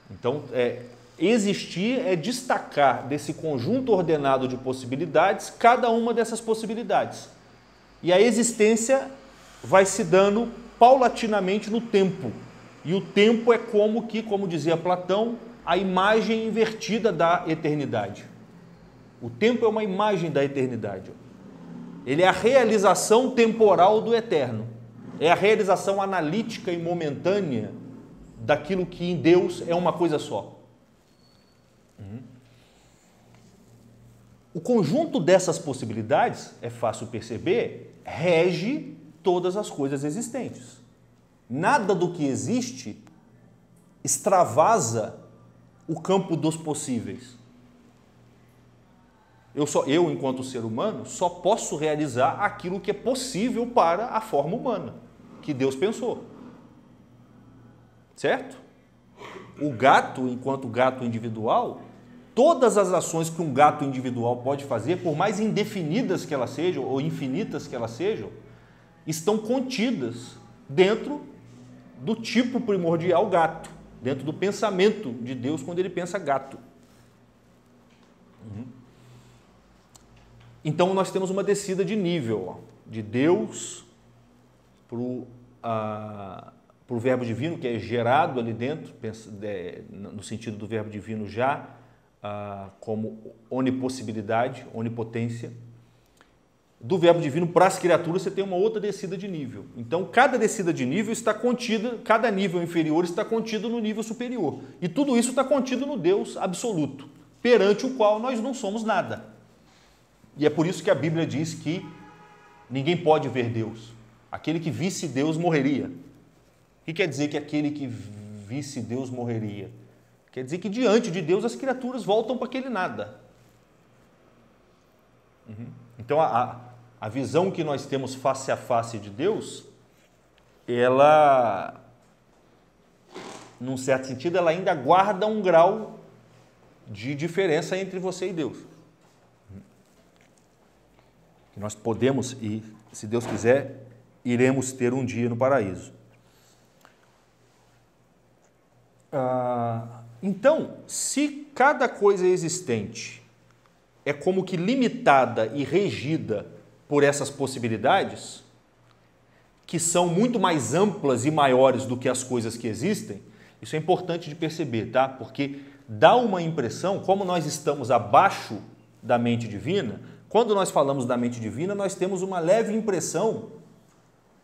Então, existir é destacar desse conjunto ordenado de possibilidades cada uma dessas possibilidades. E a existência vai se dando paulatinamente no tempo. E o tempo é como dizia Platão, a imagem invertida da eternidade. O tempo é uma imagem da eternidade. Ele é a realização temporal do eterno. É a realização analítica e momentânea daquilo que em Deus é uma coisa só. O conjunto dessas possibilidades, é fácil perceber, rege todas as coisas existentes. Nada do que existe extravasa o campo dos possíveis. Eu, enquanto ser humano, só posso realizar aquilo que é possível para a forma humana, que Deus pensou. Certo? O gato, enquanto gato individual, todas as ações que um gato individual pode fazer, por mais indefinidas que elas sejam, ou infinitas que elas sejam, estão contidas dentro do tipo primordial gato, dentro do pensamento de Deus quando ele pensa gato. Então nós temos uma descida de nível, de Deus para o verbo divino, que é gerado ali dentro, no sentido do verbo divino já como onipossibilidade, onipotência. Do verbo divino para as criaturas você tem uma outra descida de nível. Então cada descida de nível está contida, cada nível inferior está contido no nível superior. E tudo isso está contido no Deus absoluto, perante o qual nós não somos nada. E é por isso que a Bíblia diz que ninguém pode ver Deus. Aquele que visse Deus morreria. O que quer dizer que aquele que visse Deus morreria? Quer dizer que diante de Deus as criaturas voltam para aquele nada. Então a visão que nós temos face a face de Deus, ela, num certo sentido, ela ainda guarda um grau de diferença entre você e Deus. Que nós podemos, e se Deus quiser, iremos ter um dia no paraíso. Então, se cada coisa existente é como que limitada e regida por essas possibilidades, que são muito mais amplas e maiores do que as coisas que existem, isso é importante de perceber, tá? Porque dá uma impressão, como nós estamos abaixo da mente divina, quando nós falamos da mente divina, nós temos uma leve impressão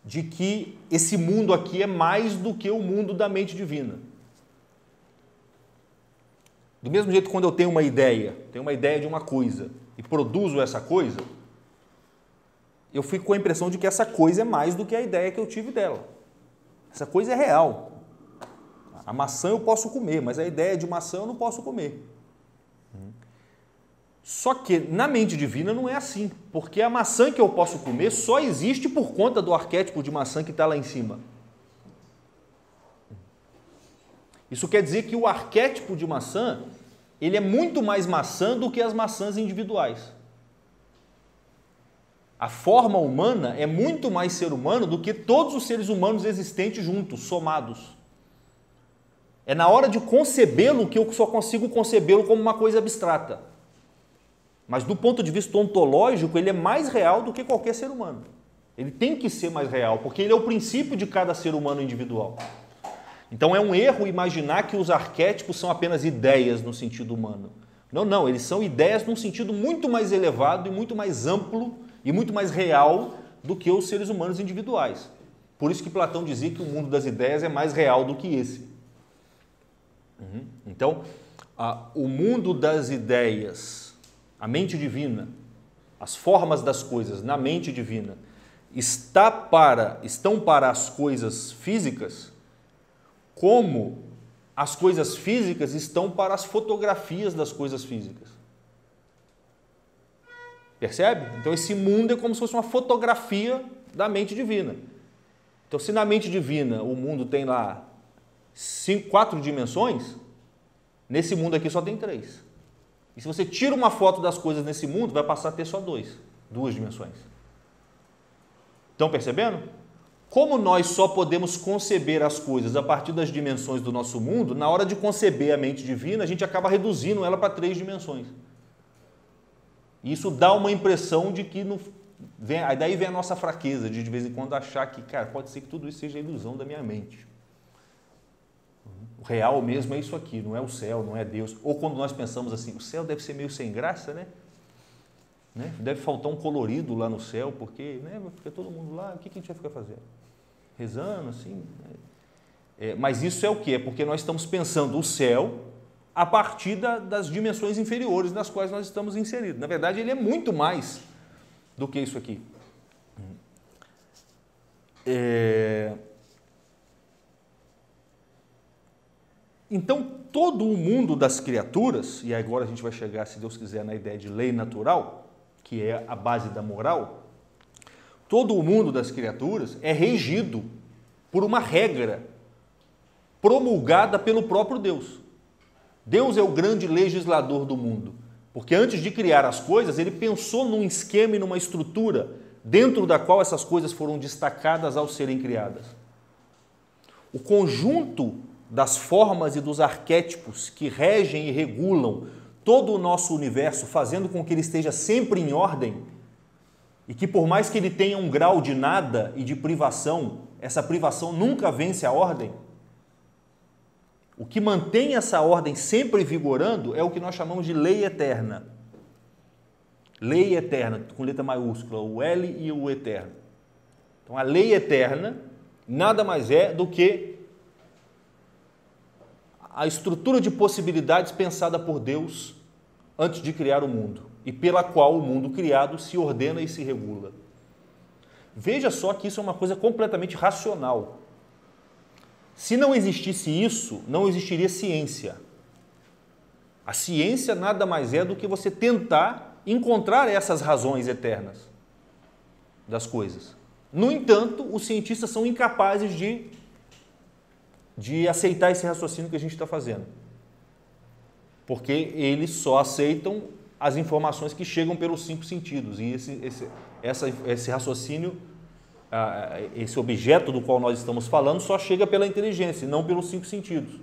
de que esse mundo aqui é mais do que o mundo da mente divina. Do mesmo jeito, quando eu tenho uma ideia de uma coisa e produzo essa coisa, eu fico com a impressão de que essa coisa é mais do que a ideia que eu tive dela. Essa coisa é real. A maçã eu posso comer, mas a ideia de maçã eu não posso comer. Só que na mente divina não é assim, porque a maçã que eu posso comer só existe por conta do arquétipo de maçã que está lá em cima. Isso quer dizer que o arquétipo de maçã, ele é muito mais maçã do que as maçãs individuais. A forma humana é muito mais ser humano do que todos os seres humanos existentes juntos, somados. É na hora de concebê-lo que eu só consigo concebê-lo como uma coisa abstrata. Mas do ponto de vista ontológico, ele é mais real do que qualquer ser humano. Ele tem que ser mais real, porque ele é o princípio de cada ser humano individual. Então é um erro imaginar que os arquétipos são apenas ideias no sentido humano. Não, eles são ideias num sentido muito mais elevado e muito mais amplo e muito mais real do que os seres humanos individuais. Por isso que Platão dizia que o mundo das ideias é mais real do que esse. Então, o mundo das ideias, a mente divina, as formas das coisas na mente divina, estão para as coisas físicas, como as coisas físicas estão para as fotografias das coisas físicas. Percebe? Então esse mundo é como se fosse uma fotografia da mente divina. Então se na mente divina o mundo tem lá 4 dimensões, nesse mundo aqui só tem 3. E se você tira uma foto das coisas nesse mundo, vai passar a ter só 2 dimensões. Estão percebendo? Como nós só podemos conceber as coisas a partir das dimensões do nosso mundo, na hora de conceber a mente divina, a gente acaba reduzindo ela para 3 dimensões. E isso dá uma impressão de que daí vem a nossa fraqueza de vez em quando achar que, cara, pode ser que tudo isso seja ilusão da minha mente. O real mesmo é isso aqui, não é o céu, não é Deus. Ou quando nós pensamos assim, o céu deve ser meio sem graça, né? Deve faltar um colorido lá no céu, porque vai ficar todo mundo lá, o que a gente vai ficar fazendo? Rezando, assim. Mas isso é o quê? É porque nós estamos pensando o céu a partir das dimensões inferiores nas quais nós estamos inseridos. Na verdade, ele é muito mais do que isso aqui. Então, todo o mundo das criaturas, e agora a gente vai chegar, se Deus quiser, na ideia de lei natural, que é a base da moral, todo o mundo das criaturas é regido por uma regra promulgada pelo próprio Deus. Deus é o grande legislador do mundo, porque antes de criar as coisas, ele pensou num esquema e numa estrutura dentro da qual essas coisas foram destacadas ao serem criadas. O conjunto das formas e dos arquétipos que regem e regulam todo o nosso universo, fazendo com que ele esteja sempre em ordem, e que por mais que ele tenha um grau de nada e de privação, essa privação nunca vence a ordem. O que mantém essa ordem sempre vigorando é o que nós chamamos de lei eterna. Lei eterna, com letra maiúscula, o L e o eterno. Então a lei eterna nada mais é do que a estrutura de possibilidades pensada por Deus antes de criar o mundo e pela qual o mundo criado se ordena e se regula. Veja só que isso é uma coisa completamente racional. Se não existisse isso, não existiria ciência. A ciência nada mais é do que você tentar encontrar essas razões eternas das coisas. No entanto, os cientistas são incapazes de aceitar esse raciocínio que a gente está fazendo. Porque eles só aceitam as informações que chegam pelos 5 sentidos. E esse raciocínio, esse objeto do qual nós estamos falando, só chega pela inteligência, e não pelos 5 sentidos.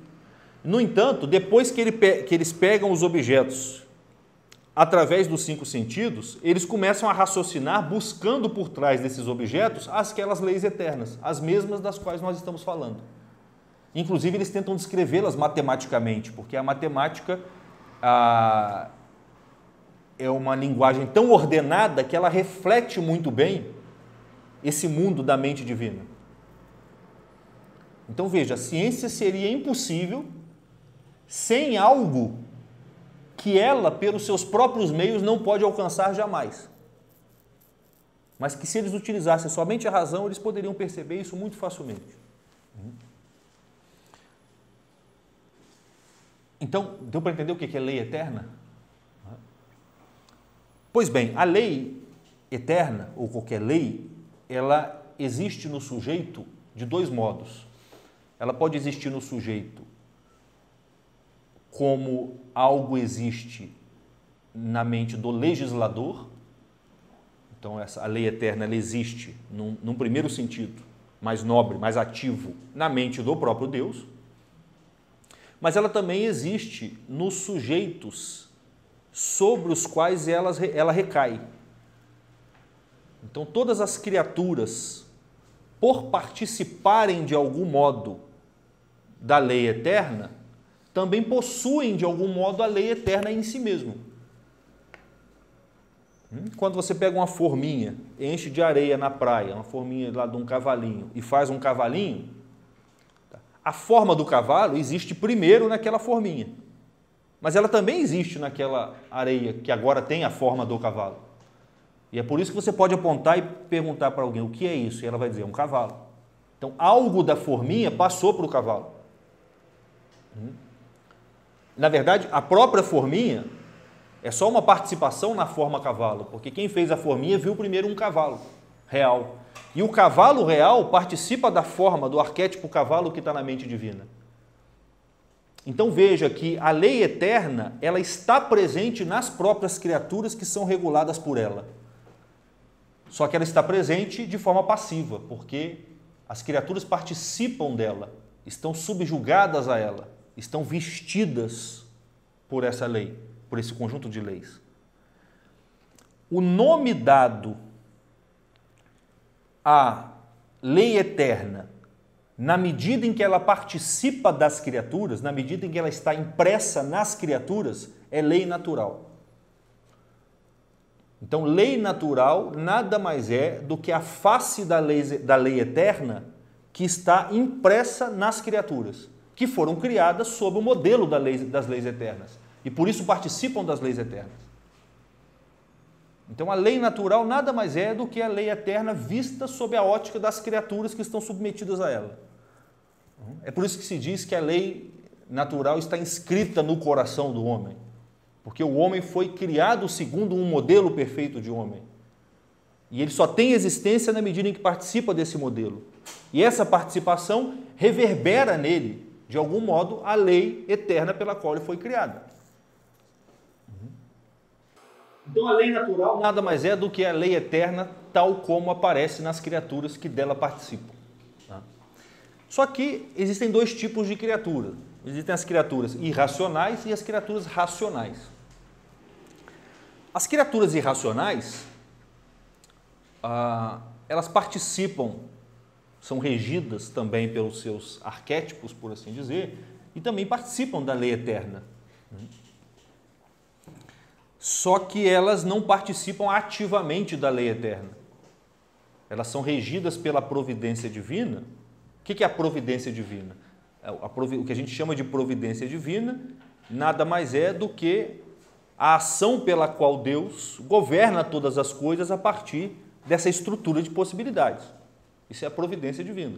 No entanto, depois que eles pegam os objetos através dos 5 sentidos, eles começam a raciocinar buscando por trás desses objetos aquelas leis eternas, as mesmas das quais nós estamos falando. Inclusive, eles tentam descrevê-las matematicamente, porque a matemática é uma linguagem tão ordenada que ela reflete muito bem esse mundo da mente divina. Então, veja, a ciência seria impossível sem algo que ela, pelos seus próprios meios, não pode alcançar jamais. Mas que se eles utilizassem somente a razão, eles poderiam perceber isso muito facilmente. Então, deu para entender o que é lei eterna? Pois bem, a lei eterna, ou qualquer lei, ela existe no sujeito de 2 modos. Ela pode existir no sujeito como algo existe na mente do legislador. Então, a lei eterna ela existe num primeiro sentido, mais nobre, mais ativo, na mente do próprio Deus. Mas ela também existe nos sujeitos sobre os quais ela recai. Então, todas as criaturas, por participarem de algum modo da lei eterna, também possuem de algum modo a lei eterna em si mesmo. Quando você pega uma forminha, enche de areia na praia, uma forminha lá de um cavalinho, e faz um cavalinho, a forma do cavalo existe primeiro naquela forminha, mas ela também existe naquela areia que agora tem a forma do cavalo. E é por isso que você pode apontar e perguntar para alguém o que é isso, e ela vai dizer, é um cavalo. Então, algo da forminha passou para o cavalo. Na verdade, a própria forminha é só uma participação na forma cavalo, porque quem fez a forminha viu primeiro um cavalo real. E o cavalo real participa da forma, do arquétipo cavalo que está na mente divina. Então veja que a lei eterna, ela está presente nas próprias criaturas que são reguladas por ela. Só que ela está presente de forma passiva, porque as criaturas participam dela, estão subjugadas a ela, estão vestidas por essa lei, por esse conjunto de leis. O nome dado à lei eterna, na medida em que ela participa das criaturas, na medida em que ela está impressa nas criaturas, é lei natural. Então, lei natural nada mais é do que a face da lei eterna que está impressa nas criaturas, que foram criadas sob o modelo das leis eternas e por isso participam das leis eternas. Então, a lei natural nada mais é do que a lei eterna vista sob a ótica das criaturas que estão submetidas a ela. É por isso que se diz que a lei natural está inscrita no coração do homem, porque o homem foi criado segundo um modelo perfeito de homem. E ele só tem existência na medida em que participa desse modelo. E essa participação reverbera nele, de algum modo, a lei eterna pela qual ele foi criado. Então, a lei natural nada mais é do que a lei eterna, tal como aparece nas criaturas que dela participam. Só que existem 2 tipos de criaturas. Existem as criaturas irracionais e as criaturas racionais. As criaturas irracionais, elas participam, são regidas também pelos seus arquétipos, por assim dizer, e também participam da lei eterna. Só que elas não participam ativamente da lei eterna. Elas são regidas pela providência divina. O que é a providência divina? O que a gente chama de providência divina nada mais é do que a ação pela qual Deus governa todas as coisas a partir dessa estrutura de possibilidades. Isso é a providência divina.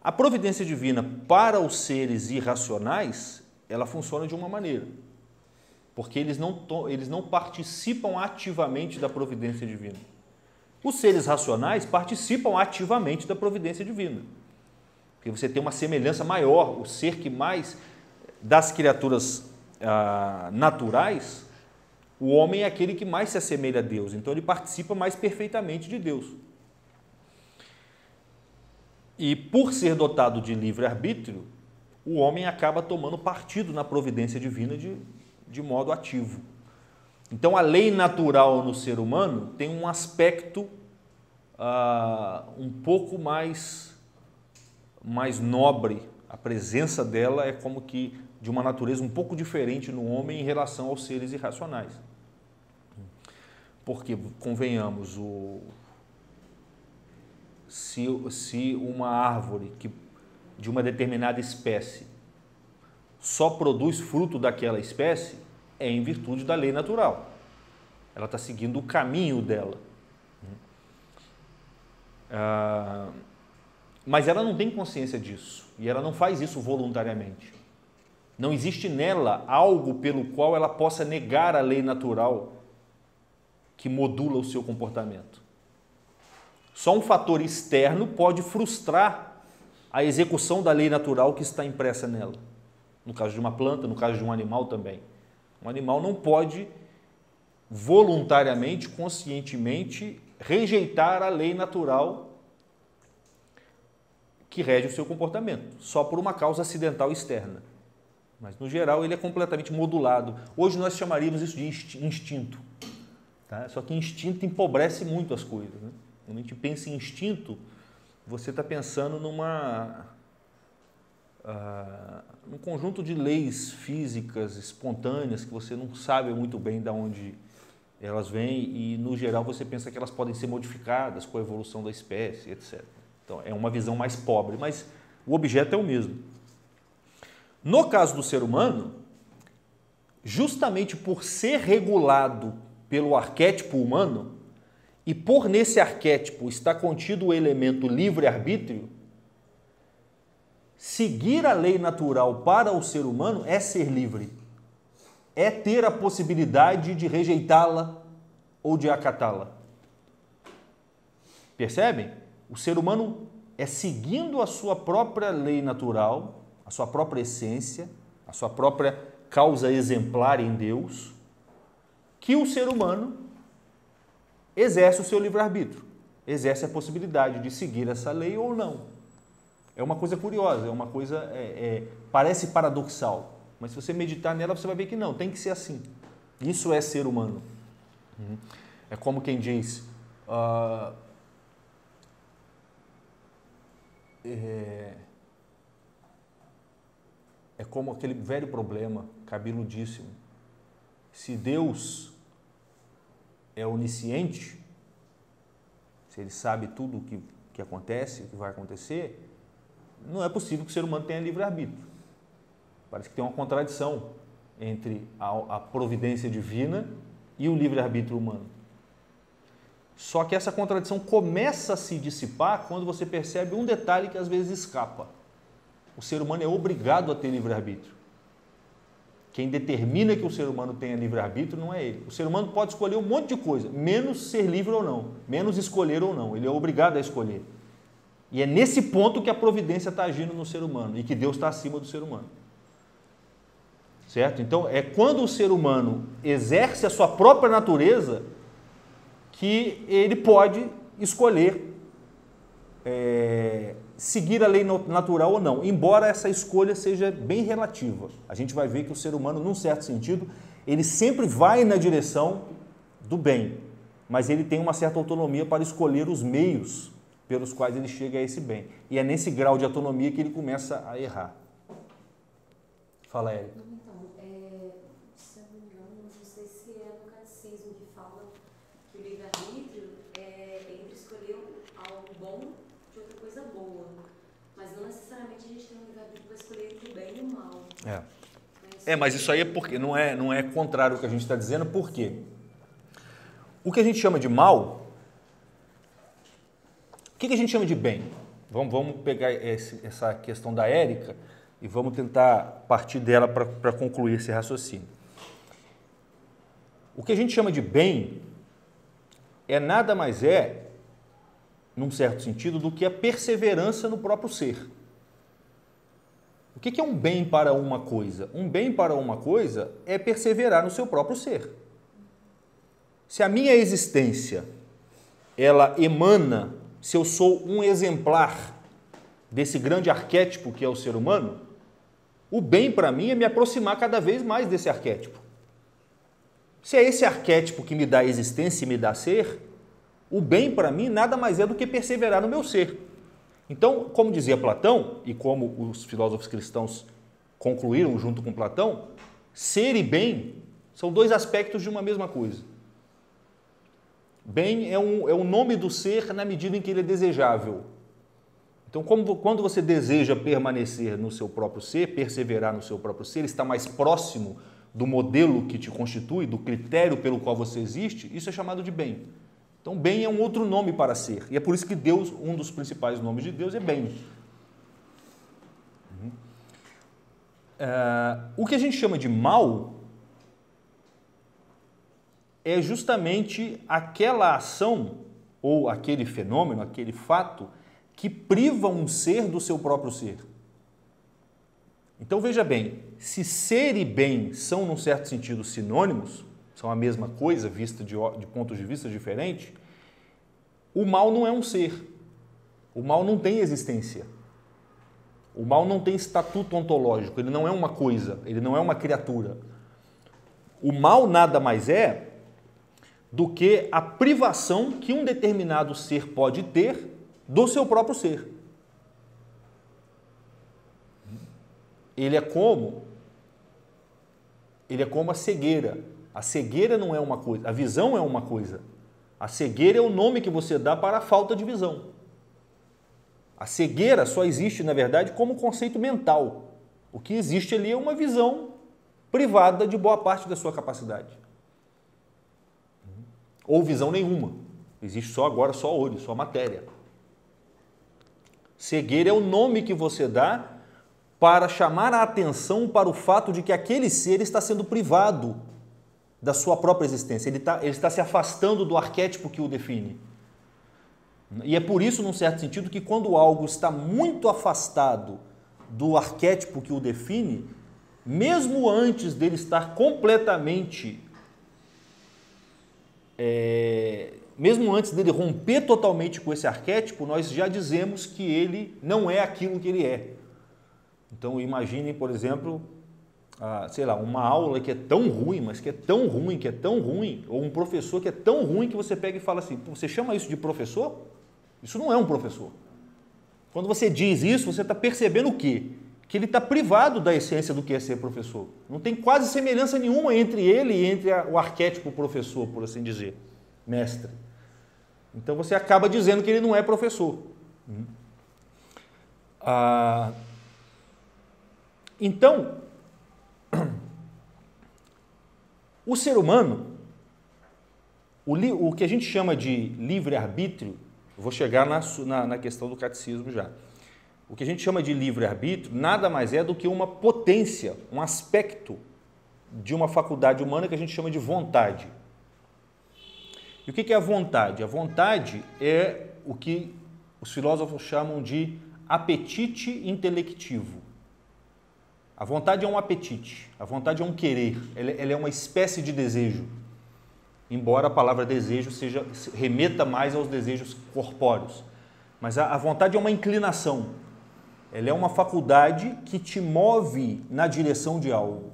A providência divina para os seres irracionais, ela funciona de uma maneira, porque eles não participam ativamente da providência divina. Os seres racionais participam ativamente da providência divina, porque você tem uma semelhança maior, o ser que mais, das criaturas naturais, o homem é aquele que mais se assemelha a Deus, então ele participa mais perfeitamente de Deus. E por ser dotado de livre-arbítrio, o homem acaba tomando partido na providência divina de modo ativo. Então, a lei natural no ser humano tem um aspecto um pouco mais nobre. A presença dela é como que de uma natureza um pouco diferente no homem em relação aos seres irracionais. Porque, convenhamos, se uma árvore de uma determinada espécie só produz fruto daquela espécie, é em virtude da lei natural. Ela está seguindo o caminho dela. Mas ela não tem consciência disso, e ela não faz isso voluntariamente. Não existe nela algo pelo qual ela possa negar a lei natural que modula o seu comportamento. Só um fator externo pode frustrar a execução da lei natural que está impressa nela. No caso de uma planta, no caso de um animal também. Um animal não pode voluntariamente, conscientemente, rejeitar a lei natural que rege o seu comportamento, só por uma causa acidental externa. Mas, no geral, ele é completamente modulado. Hoje nós chamaríamos isso de instinto. Tá? Só que instinto empobrece muito as coisas, né? Quando a gente pensa em instinto, você está pensando num conjunto de leis físicas espontâneas que você não sabe muito bem de onde elas vêm e, no geral, você pensa que elas podem ser modificadas com a evolução da espécie, etc. Então, é uma visão mais pobre, mas o objeto é o mesmo. No caso do ser humano, justamente por ser regulado pelo arquétipo humano, e por nesse arquétipo estar contido o elemento livre-arbítrio, seguir a lei natural para o ser humano é ser livre, é ter a possibilidade de rejeitá-la ou de acatá-la. Percebem? O ser humano é seguindo a sua própria lei natural, a sua própria essência, a sua própria causa exemplar em Deus, que o ser humano exerce o seu livre-arbítrio, exerce a possibilidade de seguir essa lei ou não. É uma coisa curiosa, é uma coisa, parece paradoxal, mas se você meditar nela, você vai ver que não, tem que ser assim. Isso é ser humano. É como quem diz, é como aquele velho problema, cabeludíssimo. Se Deus é onisciente, se ele sabe tudo o que acontece, o que vai acontecer, não é possível que o ser humano tenha livre-arbítrio. Parece que tem uma contradição entre a providência divina e o livre-arbítrio humano. Só que essa contradição começa a se dissipar quando você percebe um detalhe que às vezes escapa. O ser humano é obrigado a ter livre-arbítrio. Quem determina que o ser humano tenha livre-arbítrio não é ele. O ser humano pode escolher um monte de coisa, menos ser livre ou não, menos escolher ou não. Ele é obrigado a escolher. E é nesse ponto que a providência está agindo no ser humano e que Deus está acima do ser humano. Certo? Então, é quando o ser humano exerce a sua própria natureza que ele pode escolher seguir a lei natural ou não, embora essa escolha seja bem relativa. A gente vai ver que o ser humano, num certo sentido, ele sempre vai na direção do bem, mas ele tem uma certa autonomia para escolher os meios pelos quais ele chega a esse bem. E é nesse grau de autonomia que ele começa a errar. Fala, Érica. Então, se eu não me engano, não sei se é no catecismo que fala que o livre-arbítrio é entre escolher algo bom de outra coisa boa. Mas não necessariamente a gente tem um livre-arbítrio para escolher entre o bem e o mal. Mas isso aí é porque não é contrário ao que a gente está dizendo, por quê? O que a gente chama de mal, o que a gente chama de bem? Vamos pegar essa questão da Érica e vamos tentar partir dela para concluir esse raciocínio. O que a gente chama de bem nada mais num certo sentido, do que a perseverança no próprio ser. O que é um bem para uma coisa? Um bem para uma coisa é perseverar no seu próprio ser. Se a minha existência, ela emana, se eu sou um exemplar desse grande arquétipo que é o ser humano, o bem para mim é me aproximar cada vez mais desse arquétipo. Se é esse arquétipo que me dá existência e me dá ser, o bem para mim nada mais é do que perseverar no meu ser. Então, como dizia Platão, e como os filósofos cristãos concluíram junto com Platão, ser e bem são dois aspectos de uma mesma coisa. Bem é o nome do ser na medida em que ele é desejável. Então, quando você deseja permanecer no seu próprio ser, perseverar no seu próprio ser, está mais próximo do modelo que te constitui, do critério pelo qual você existe, isso é chamado de bem. Então, bem é um outro nome para ser. E é por isso que Deus, um dos principais nomes de Deus é bem. O que a gente chama de mal é justamente aquela ação ou aquele fenômeno, aquele fato que priva um ser do seu próprio ser. Então, veja bem, se ser e bem são, num certo sentido, sinônimos, são a mesma coisa, vista de pontos de vista diferentes, o mal não é um ser. O mal não tem existência. O mal não tem estatuto ontológico, ele não é uma coisa, ele não é uma criatura. O mal nada mais é do que a privação que um determinado ser pode ter do seu próprio ser. Ele é como a cegueira. A cegueira não é uma coisa, a visão é uma coisa. A cegueira é o nome que você dá para a falta de visão. A cegueira só existe, na verdade, como conceito mental. O que existe ali é uma visão privada de boa parte da sua capacidade. Ou visão nenhuma. Existe agora só olho, só matéria. Cegueira é o nome que você dá para chamar a atenção para o fato de que aquele ser está sendo privado da sua própria existência. Ele está se afastando do arquétipo que o define. E é por isso, num certo sentido, que quando algo está muito afastado do arquétipo que o define, mesmo antes dele estar completamente, mesmo antes dele romper totalmente com esse arquétipo, nós já dizemos que ele não é aquilo que ele é. Então, imaginem, por exemplo, uma aula que é tão ruim, mas que é tão ruim, ou um professor que é tão ruim que você pega e fala assim, você chama isso de professor? Isso não é um professor. Quando você diz isso, você está percebendo o quê? Que ele está privado da essência do que é ser professor. Não tem quase semelhança nenhuma entre ele e entre o arquétipo professor, por assim dizer, mestre. Então, você acaba dizendo que ele não é professor. Então, o ser humano, o que a gente chama de livre-arbítrio, vou chegar na questão do catecismo já. O que a gente chama de livre-arbítrio nada mais é do que uma potência, um aspecto de uma faculdade humana que a gente chama de vontade. E o que é a vontade? A vontade é o que os filósofos chamam de apetite intelectivo. A vontade é um apetite, a vontade é um querer, ela é uma espécie de desejo, embora a palavra desejo remeta mais aos desejos corpóreos. Mas a vontade é uma inclinação, ela é uma faculdade que te move na direção de algo.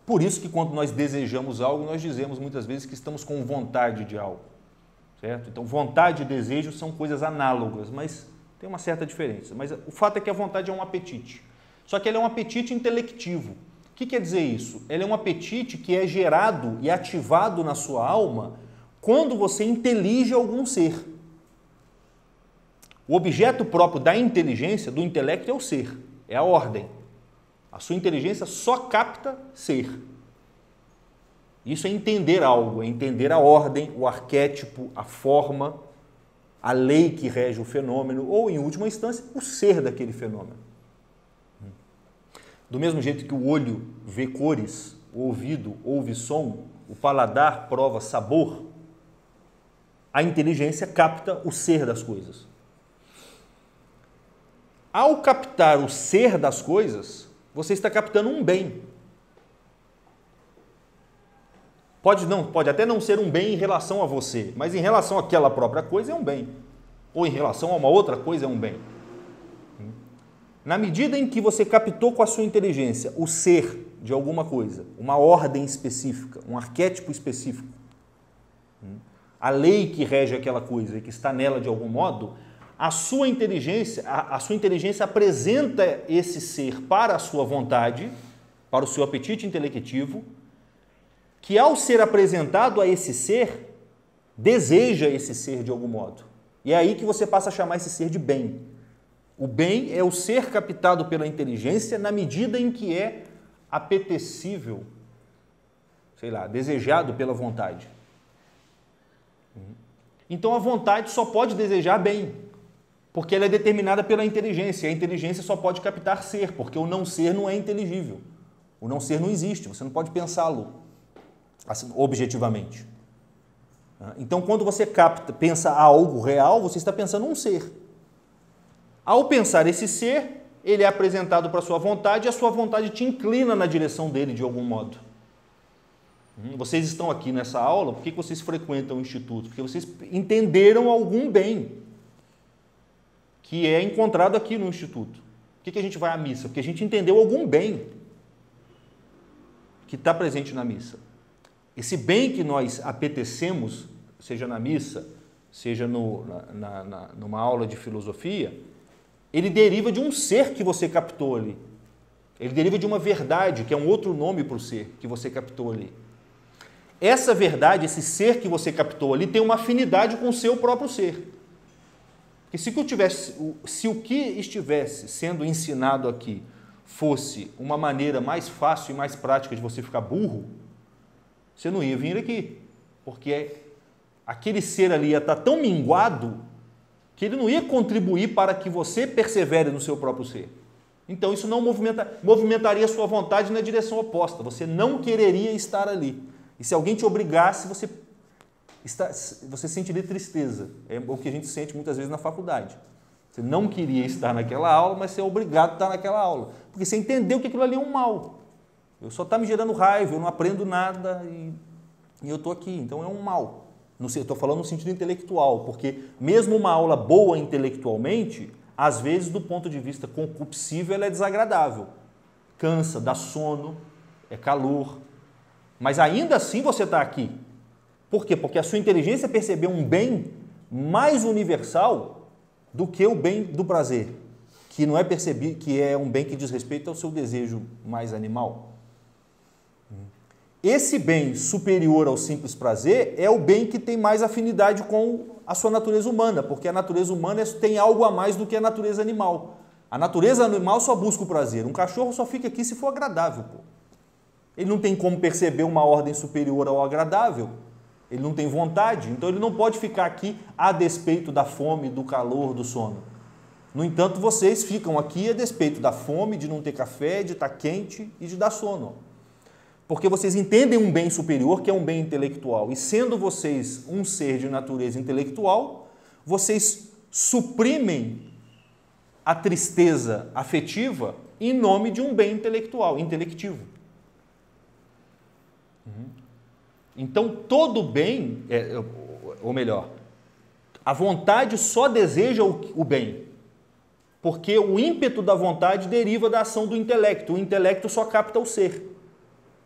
Por isso que quando nós desejamos algo, nós dizemos muitas vezes que estamos com vontade de algo, certo? Então, vontade e desejo são coisas análogas, mas tem uma certa diferença. Mas o fato é que a vontade é um apetite. Só que ela é um apetite intelectivo. O que quer dizer isso? Ela é um apetite que é gerado e ativado na sua alma quando você intelige algum ser. O objeto próprio da inteligência, do intelecto, é o ser, é a ordem. A sua inteligência só capta ser. Isso é entender algo, é entender a ordem, o arquétipo, a forma. a lei que rege o fenômeno, ou, em última instância, o ser daquele fenômeno. Do mesmo jeito que o olho vê cores, o ouvido ouve som, o paladar prova sabor, a inteligência capta o ser das coisas. Ao captar o ser das coisas, você está captando um bem. Pode até não ser um bem em relação a você, mas em relação àquela própria coisa é um bem. Ou em relação a uma outra coisa é um bem. Na medida em que você captou com a sua inteligência o ser de alguma coisa, uma ordem específica, um arquétipo específico, a lei que rege aquela coisa e que está nela de algum modo, a sua inteligência apresenta esse ser para a sua vontade, para o seu apetite intelectivo, que ao ser apresentado a esse ser, deseja esse ser de algum modo. E é aí que você passa a chamar esse ser de bem. O bem é o ser captado pela inteligência na medida em que é apetecível, desejado pela vontade. Então a vontade só pode desejar bem, porque ela é determinada pela inteligência. A inteligência só pode captar ser, porque o não ser não é inteligível. O não ser não existe, você não pode pensá-lo assim, objetivamente. Então, quando você pensa algo real, você está pensando um ser. Ao pensar esse ser, ele é apresentado para a sua vontade e a sua vontade te inclina na direção dele de algum modo. Vocês estão aqui nessa aula, por que vocês frequentam o Instituto? Porque vocês entenderam algum bem que é encontrado aqui no Instituto. Por que a gente vai à missa? Porque a gente entendeu algum bem que está presente na missa. Esse bem que nós apetecemos, seja na missa, seja numa aula de filosofia, ele deriva de um ser que você captou ali. Ele deriva de uma verdade, que é um outro nome para o ser que você captou ali. Essa verdade, esse ser que você captou ali, tem uma afinidade com o seu próprio ser. Porque se o que estivesse sendo ensinado aqui fosse uma maneira mais fácil e mais prática de você ficar burro, você não ia vir aqui. Porque aquele ser ali ia estar tão minguado que ele não ia contribuir para que você persevere no seu próprio ser. Então isso não movimentaria a sua vontade na direção oposta. Você não quereria estar ali. E se alguém te obrigasse, você sentiria tristeza. É o que a gente sente muitas vezes na faculdade. Você não queria estar naquela aula, mas você é obrigado a estar naquela aula. Porque você entendeu que aquilo ali é um mal. Eu só está me gerando raiva, eu não aprendo nada e eu estou aqui. Então é um mal. Estou falando no sentido intelectual, porque mesmo uma aula boa intelectualmente, às vezes, do ponto de vista concupiscível, ela é desagradável. Cansa, dá sono, é calor. Mas ainda assim você está aqui. Por quê? Porque a sua inteligência percebeu um bem mais universal do que o bem do prazer, que não é percebido, que é um bem que diz respeito ao seu desejo mais animal. Esse bem superior ao simples prazer é o bem que tem mais afinidade com a sua natureza humana, porque a natureza humana tem algo a mais do que a natureza animal. A natureza animal só busca o prazer. Um cachorro só fica aqui se for agradável. Ele não tem como perceber uma ordem superior ao agradável. Ele não tem vontade, então ele não pode ficar aqui a despeito da fome, do calor, do sono. No entanto, vocês ficam aqui a despeito da fome, de não ter café, de estar quente e de dar sono. Porque vocês entendem um bem superior, que é um bem intelectual. E sendo vocês um ser de natureza intelectual, vocês suprimem a tristeza afetiva em nome de um bem intelectual, intelectivo. Então, todo bem, ou melhor, a vontade só deseja o bem, porque o ímpeto da vontade deriva da ação do intelecto. O intelecto só capta o ser.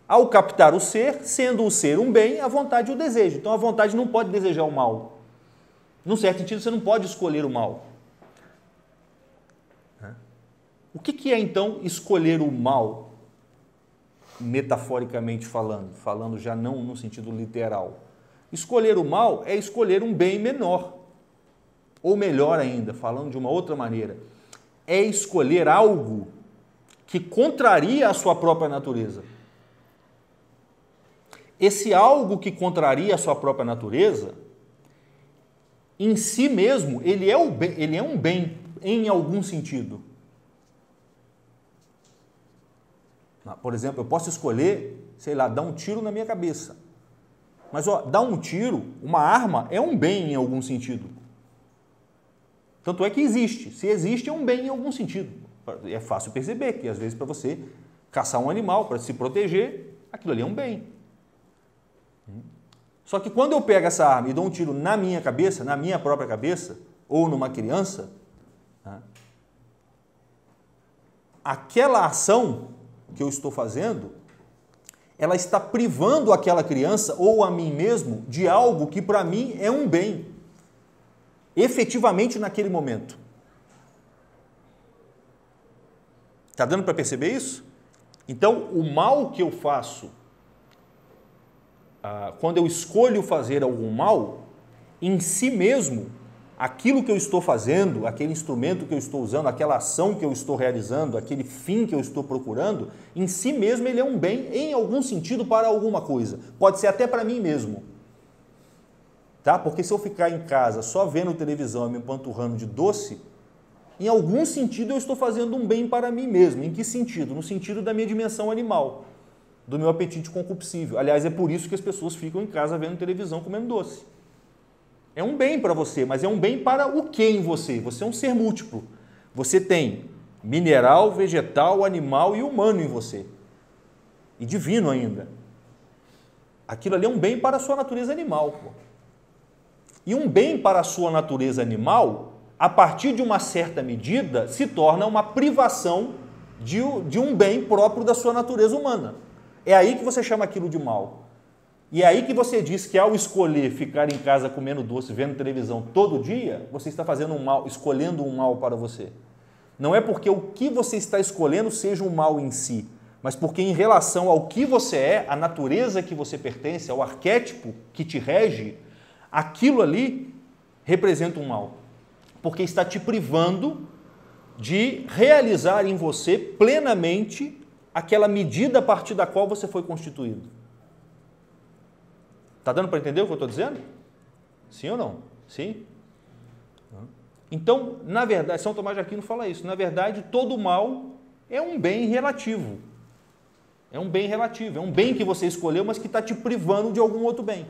Ao captar o ser, sendo o ser um bem, a vontade o deseja. Então, a vontade não pode desejar o mal. Num certo sentido, você não pode escolher o mal. O que é, então, escolher o mal? Metaforicamente falando já não no sentido literal. Escolher o mal é escolher um bem menor. Ou melhor ainda, falando de uma outra maneira, é escolher algo que contraria a sua própria natureza. Esse algo que contraria a sua própria natureza em si mesmo, ele é um bem em algum sentido. Por exemplo, eu posso escolher, sei lá, dar um tiro na minha cabeça. Mas, dar um tiro, uma arma, é um bem em algum sentido. Tanto é que existe. Se existe, é um bem em algum sentido. É fácil perceber que, às vezes, para você caçar um animal, para se proteger, aquilo ali é um bem. Só que quando eu pego essa arma e dou um tiro na minha cabeça, na minha própria cabeça, ou numa criança, aquela ação que eu estou fazendo, ela está privando aquela criança ou a mim mesmo de algo que para mim é um bem, efetivamente naquele momento. Está dando para perceber isso? Então, o mal que eu faço, quando eu escolho fazer algum mal, em si mesmo, aquilo que eu estou fazendo, aquele instrumento que eu estou usando, aquela ação que eu estou realizando, aquele fim que eu estou procurando, em si mesmo ele é um bem em algum sentido para alguma coisa. Pode ser até para mim mesmo. Tá? Porque se eu ficar em casa só vendo televisão e me empanturrando de doce, em algum sentido eu estou fazendo um bem para mim mesmo. Em que sentido? No sentido da minha dimensão animal, do meu apetite concupiscível. Aliás, é por isso que as pessoas ficam em casa vendo televisão, comendo doce. É um bem para você, mas é um bem para o que em você? Você é um ser múltiplo. Você tem mineral, vegetal, animal e humano em você. E divino ainda. Aquilo ali é um bem para a sua natureza animal. E um bem para a sua natureza animal, a partir de uma certa medida, se torna uma privação de um bem próprio da sua natureza humana. É aí que você chama aquilo de mal. E é aí que você diz que ao escolher ficar em casa comendo doce, vendo televisão todo dia, você está fazendo um mal, escolhendo um mal para você. Não é porque o que você está escolhendo seja um mal em si, mas porque em relação ao que você é, a natureza que você pertence, ao arquétipo que te rege, aquilo ali representa um mal. Porque está te privando de realizar em você plenamente aquela medida a partir da qual você foi constituído. Está dando para entender o que eu estou dizendo? Sim ou não? Sim? Então, na verdade, São Tomás de Aquino fala isso, na verdade, todo mal é um bem relativo. É um bem relativo, é um bem que você escolheu, mas que está te privando de algum outro bem.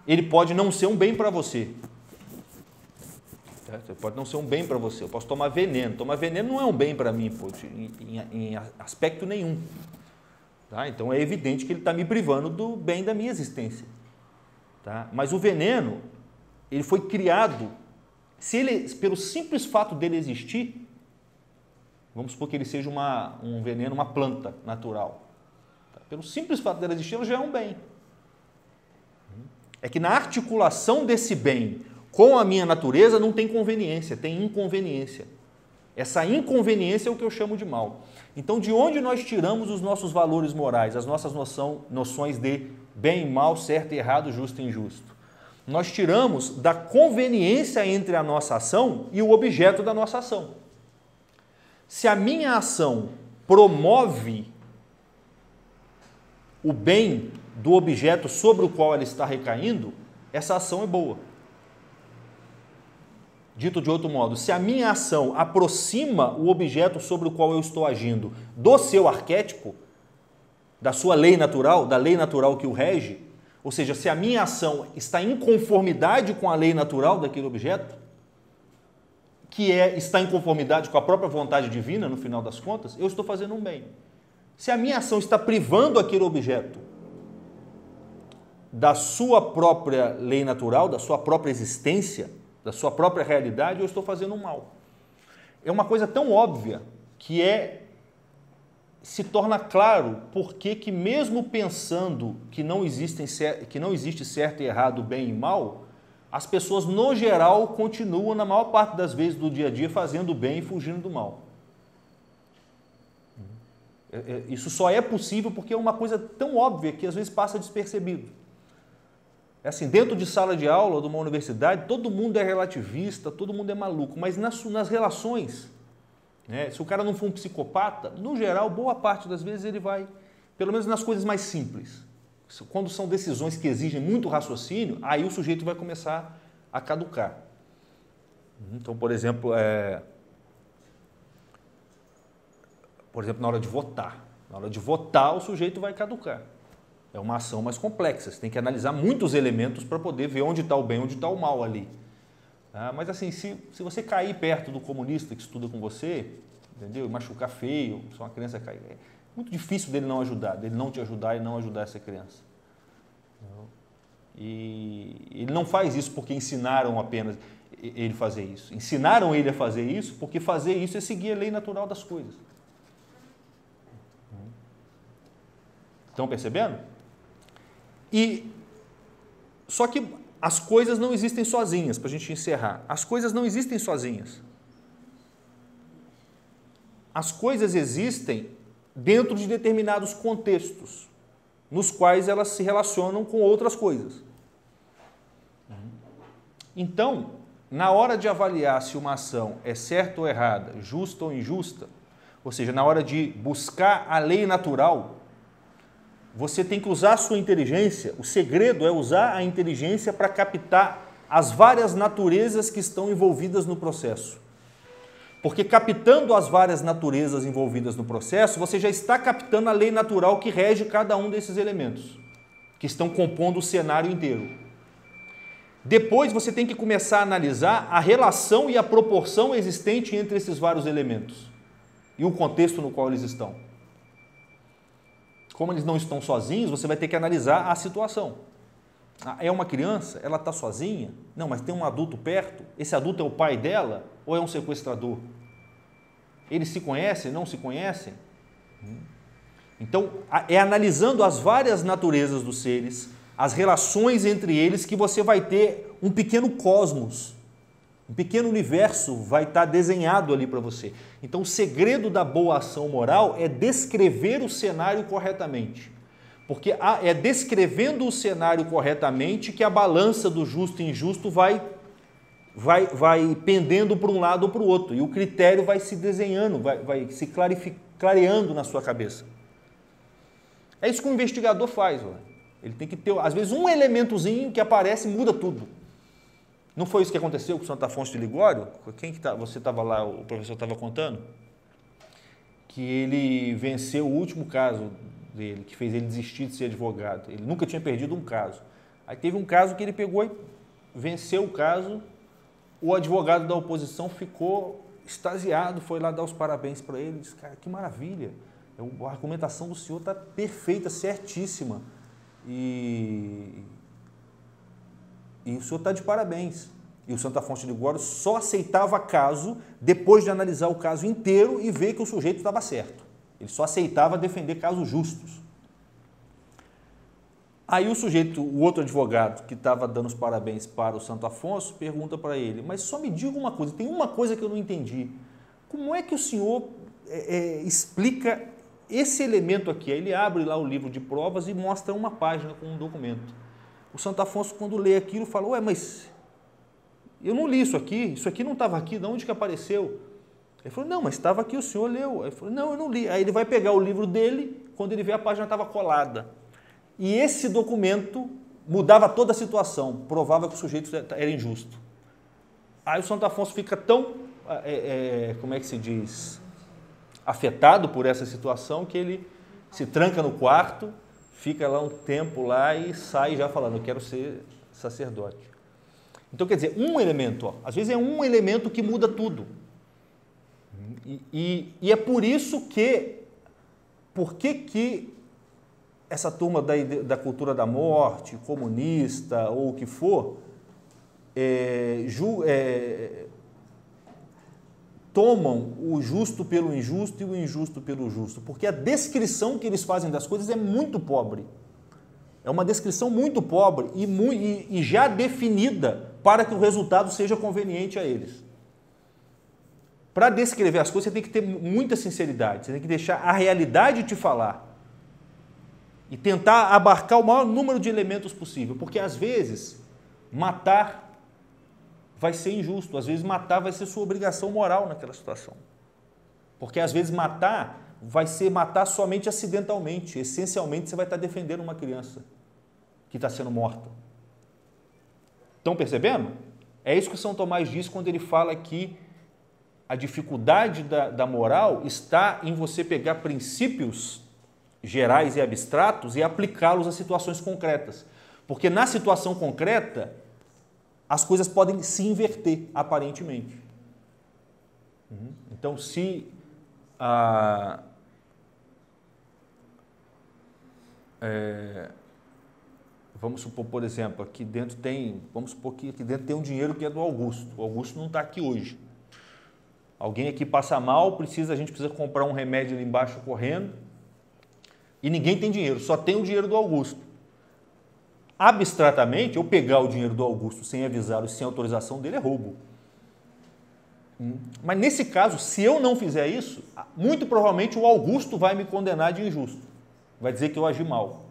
Ele pode não ser um bem para você. Pode não ser um bem para você. Eu posso tomar veneno. Tomar veneno não é um bem para mim, em aspecto nenhum. Tá? Então é evidente que ele está me privando do bem da minha existência. Tá? Mas o veneno, ele foi criado, pelo simples fato dele existir, vamos supor que ele seja um veneno, uma planta natural. Tá? Pelo simples fato dele existir, ele já é um bem. É que na articulação desse bem com a minha natureza não tem conveniência, tem inconveniência. Essa inconveniência é o que eu chamo de mal. Então, de onde nós tiramos os nossos valores morais, as nossas noções de bem e mal, certo e errado, justo e injusto? Nós tiramos da conveniência entre a nossa ação e o objeto da nossa ação. Se a minha ação promove o bem do objeto sobre o qual ela está recaindo, essa ação é boa. Dito de outro modo, se a minha ação aproxima o objeto sobre o qual eu estou agindo do seu arquétipo, da sua lei natural, da lei natural que o rege, ou seja, se a minha ação está em conformidade com a lei natural daquele objeto, que está em conformidade com a própria vontade divina, no final das contas, eu estou fazendo um bem. Se a minha ação está privando aquele objeto da sua própria lei natural, da sua própria existência, da sua própria realidade, eu estou fazendo um mal. É uma coisa tão óbvia que se torna claro por que mesmo pensando que não existe certo e errado, bem e mal, as pessoas, no geral, continuam, na maior parte das vezes do dia a dia, fazendo o bem e fugindo do mal. Isso só é possível porque é uma coisa tão óbvia que às vezes passa despercebido. É assim, dentro de sala de aula de uma universidade, todo mundo é relativista, todo mundo é maluco, mas nas relações, né, se o cara não for um psicopata, no geral, boa parte das vezes ele vai, pelo menos nas coisas mais simples, Quando são decisões que exigem muito raciocínio, aí o sujeito vai começar a caducar. Então, por exemplo, na hora de votar. Na hora de votar, o sujeito vai caducar. É uma ação mais complexa. Você tem que analisar muitos elementos para poder ver onde está o bem, onde está o mal ali. Mas assim, se você cair perto do comunista que estuda com você, entendeu? E machucar feio, se uma criança cair, é muito difícil dele não ajudar, dele não te ajudar e não ajudar essa criança. E ele não faz isso porque ensinaram apenas ele fazer isso. Ensinaram ele a fazer isso porque fazer isso é seguir a lei natural das coisas. Estão percebendo? Só que as coisas não existem sozinhas, para a gente encerrar. As coisas não existem sozinhas. As coisas existem dentro de determinados contextos, nos quais elas se relacionam com outras coisas. Então, na hora de avaliar se uma ação é certa ou errada, justa ou injusta, ou seja, na hora de buscar a lei natural, você tem que usar a sua inteligência. O segredo é usar a inteligência para captar as várias naturezas que estão envolvidas no processo. Porque captando as várias naturezas envolvidas no processo, você já está captando a lei natural que rege cada um desses elementos, que estão compondo o cenário inteiro. Depois você tem que começar a analisar a relação e a proporção existente entre esses vários elementos e o contexto no qual eles estão. Como eles não estão sozinhos, você vai ter que analisar a situação. É uma criança? Ela está sozinha? Não, mas tem um adulto perto? Esse adulto é o pai dela ou é um sequestrador? Eles se conhecem? Não se conhecem? Então, é analisando as várias naturezas dos seres, as relações entre eles, que você vai ter um pequeno cosmos, um pequeno universo vai estar desenhado ali para você. Então, o segredo da boa ação moral é descrever o cenário corretamente. Porque é descrevendo o cenário corretamente que a balança do justo e injusto vai pendendo para um lado ou para o outro. E o critério vai se desenhando, vai se clareando na sua cabeça. É isso que o investigador faz. Ele tem que ter, às vezes, um elementozinho que aparece e muda tudo. Não foi isso que aconteceu com Santo Afonso de Ligório? Você estava lá, o professor estava contando? Que ele venceu o último caso dele, que fez ele desistir de ser advogado. Ele nunca tinha perdido um caso. Aí teve um caso que ele pegou e venceu o caso, o advogado da oposição ficou extasiado, foi lá dar os parabéns para ele, disse, cara, que maravilha, a argumentação do senhor está perfeita, certíssima, e o senhor está de parabéns. E o Santo Afonso de Ligório só aceitava caso depois de analisar o caso inteiro e ver que o sujeito estava certo. Ele só aceitava defender casos justos. Aí o outro advogado que estava dando os parabéns para o Santo Afonso, pergunta para ele, mas só me diga uma coisa, tem uma coisa que eu não entendi. Como é que o senhor explica esse elemento aqui? Aí ele abre lá o livro de provas e mostra uma página com um documento. O Santo Afonso, quando lê aquilo, fala, ué, mas eu não li isso aqui não estava aqui, de onde que apareceu? Ele falou, não, mas estava aqui, o senhor leu. Ele falou, não, eu não li. Aí ele vai pegar o livro dele, quando ele vê a página estava colada. E esse documento mudava toda a situação, provava que o sujeito era injusto. Aí o Santo Afonso fica tão, como é que se diz, afetado por essa situação, que ele se tranca no quarto, fica lá um tempo lá e sai já falando, eu quero ser sacerdote. Então, quer dizer, um elemento, às vezes é um elemento que muda tudo. E é por isso que, essa turma da cultura da morte, comunista ou o que for, tomam o justo pelo injusto e o injusto pelo justo, porque a descrição que eles fazem das coisas é muito pobre. É uma descrição muito pobre e já definida para que o resultado seja conveniente a eles. Para descrever as coisas, você tem que ter muita sinceridade, você tem que deixar a realidade te falar e tentar abarcar o maior número de elementos possível, porque às vezes matar vai ser injusto, às vezes matar vai ser sua obrigação moral naquela situação. Porque às vezes matar vai ser matar somente acidentalmente, essencialmente você vai estar defendendo uma criança. que está sendo morta. Estão percebendo? É isso que São Tomás diz quando ele fala que a dificuldade da moral está em você pegar princípios gerais e abstratos e aplicá-los a situações concretas. Porque na situação concreta, as coisas podem se inverter, aparentemente. Então, se vamos supor, por exemplo, aqui dentro tem, vamos supor que aqui dentro tem um dinheiro que é do Augusto. O Augusto não está aqui hoje. Alguém aqui passa mal, a gente precisa comprar um remédio ali embaixo correndo e ninguém tem dinheiro, só tem o dinheiro do Augusto. Abstratamente, eu pegar o dinheiro do Augusto sem avisá-lo e sem autorização dele é roubo. Mas nesse caso, se eu não fizer isso, muito provavelmente o Augusto vai me condenar de injusto. Vai dizer que eu agi mal.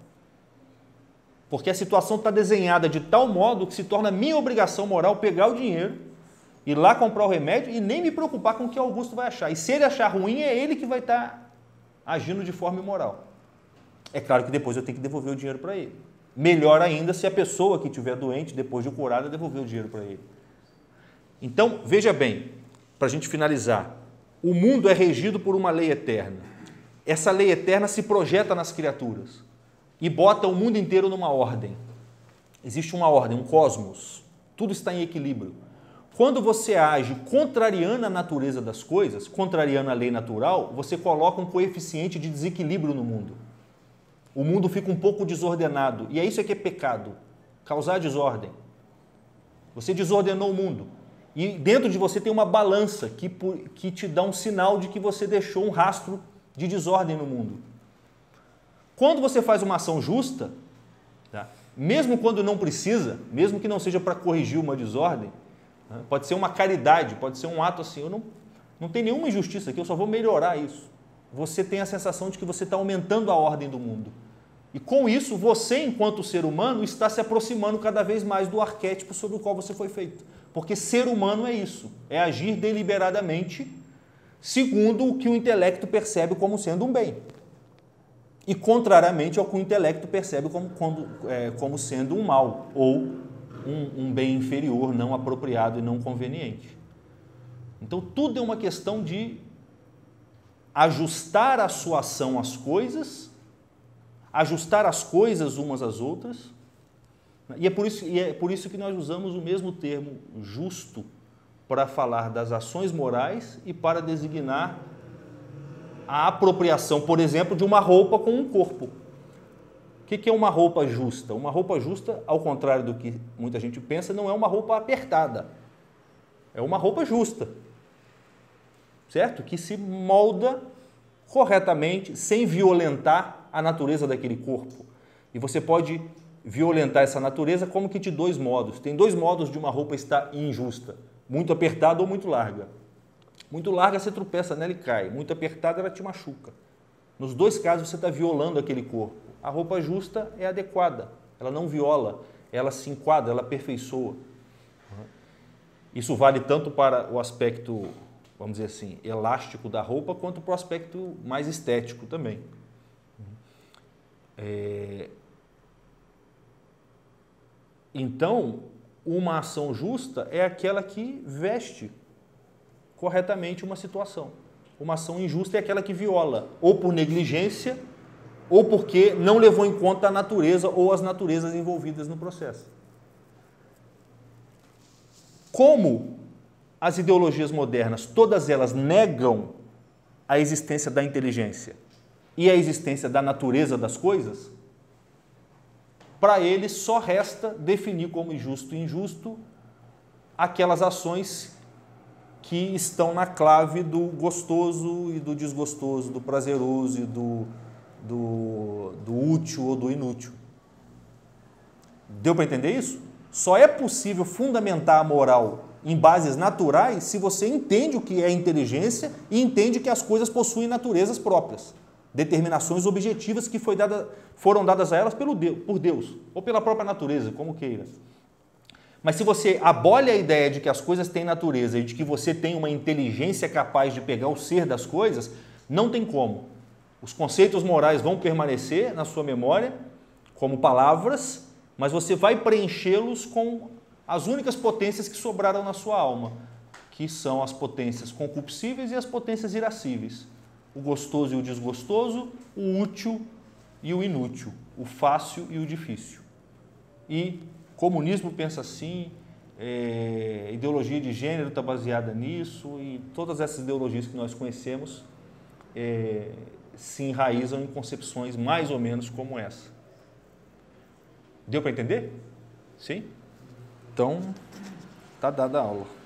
Porque a situação está desenhada de tal modo que se torna minha obrigação moral pegar o dinheiro, ir lá comprar o remédio e nem me preocupar com o que o Augusto vai achar. E se ele achar ruim, é ele que vai estar agindo de forma imoral. É claro que depois eu tenho que devolver o dinheiro para ele. Melhor ainda se a pessoa que estiver doente, depois de curada, devolver o dinheiro para ele. Então, veja bem, para a gente finalizar, o mundo é regido por uma lei eterna. Essa lei eterna se projeta nas criaturas e bota o mundo inteiro numa ordem. Existe uma ordem, um cosmos. Tudo está em equilíbrio. Quando você age contrariando a natureza das coisas, contrariando a lei natural, você coloca um coeficiente de desequilíbrio no mundo. O mundo fica um pouco desordenado. E é isso que é pecado, causar desordem. Você desordenou o mundo. E dentro de você tem uma balança que te dá um sinal de que você deixou um rastro de desordem no mundo. Quando você faz uma ação justa, tá? Mesmo quando não precisa, mesmo que não seja para corrigir uma desordem, né? Pode ser uma caridade, pode ser um ato assim, eu não tem nenhuma injustiça aqui, eu só vou melhorar isso. Você tem a sensação de que você está aumentando a ordem do mundo. E com isso, você, enquanto ser humano, está se aproximando cada vez mais do arquétipo sobre o qual você foi feito. Porque ser humano é isso, é agir deliberadamente segundo o que o intelecto percebe como sendo um bem. E contrariamente ao que o intelecto percebe como sendo um mal, ou um bem inferior, não apropriado e não conveniente. Então, tudo é uma questão de ajustar a sua ação às coisas, ajustar as coisas umas às outras, e é por isso que nós usamos o mesmo termo justo para falar das ações morais e para designar a apropriação, por exemplo, de uma roupa com um corpo. O que é uma roupa justa? Uma roupa justa, ao contrário do que muita gente pensa, não é uma roupa apertada. É uma roupa justa, certo? Que se molda corretamente, sem violentar a natureza daquele corpo. E você pode violentar essa natureza como que de dois modos. Tem dois modos de uma roupa estar injusta. Muito apertada ou muito larga. Muito larga você tropeça nela e cai. Muito apertada ela te machuca. Nos dois casos você está violando aquele corpo. A roupa justa é adequada. Ela não viola, ela se enquadra, ela aperfeiçoa. Isso vale tanto para o aspecto, vamos dizer assim, elástico da roupa, quanto para o aspecto mais estético também. Então, uma ação justa é aquela que veste corretamente uma situação. Uma ação injusta é aquela que viola, ou por negligência, ou porque não levou em conta a natureza ou as naturezas envolvidas no processo. Como as ideologias modernas, todas elas negam a existência da inteligência e a existência da natureza das coisas, para eles só resta definir como justo e injusto aquelas ações que estão na clave do gostoso e do desgostoso, do prazeroso e do útil ou do inútil. Deu para entender isso? Só é possível fundamentar a moral em bases naturais se você entende o que é inteligência e entende que as coisas possuem naturezas próprias, determinações objetivas que foram dadas a elas por Deus, ou pela própria natureza, como queira. Mas se você abole a ideia de que as coisas têm natureza e de que você tem uma inteligência capaz de pegar o ser das coisas, não tem como. Os conceitos morais vão permanecer na sua memória como palavras mas você vai preenchê-los com as únicas potências que sobraram na sua alma, que são as potências concupiscíveis e as potências irascíveis. O gostoso e o desgostoso, o útil e o inútil, o fácil e o difícil. E comunismo pensa assim, ideologia de gênero está baseada nisso, e todas essas ideologias que nós conhecemos se enraizam em concepções mais ou menos como essa. Deu para entender? Sim? Então, está dada a aula.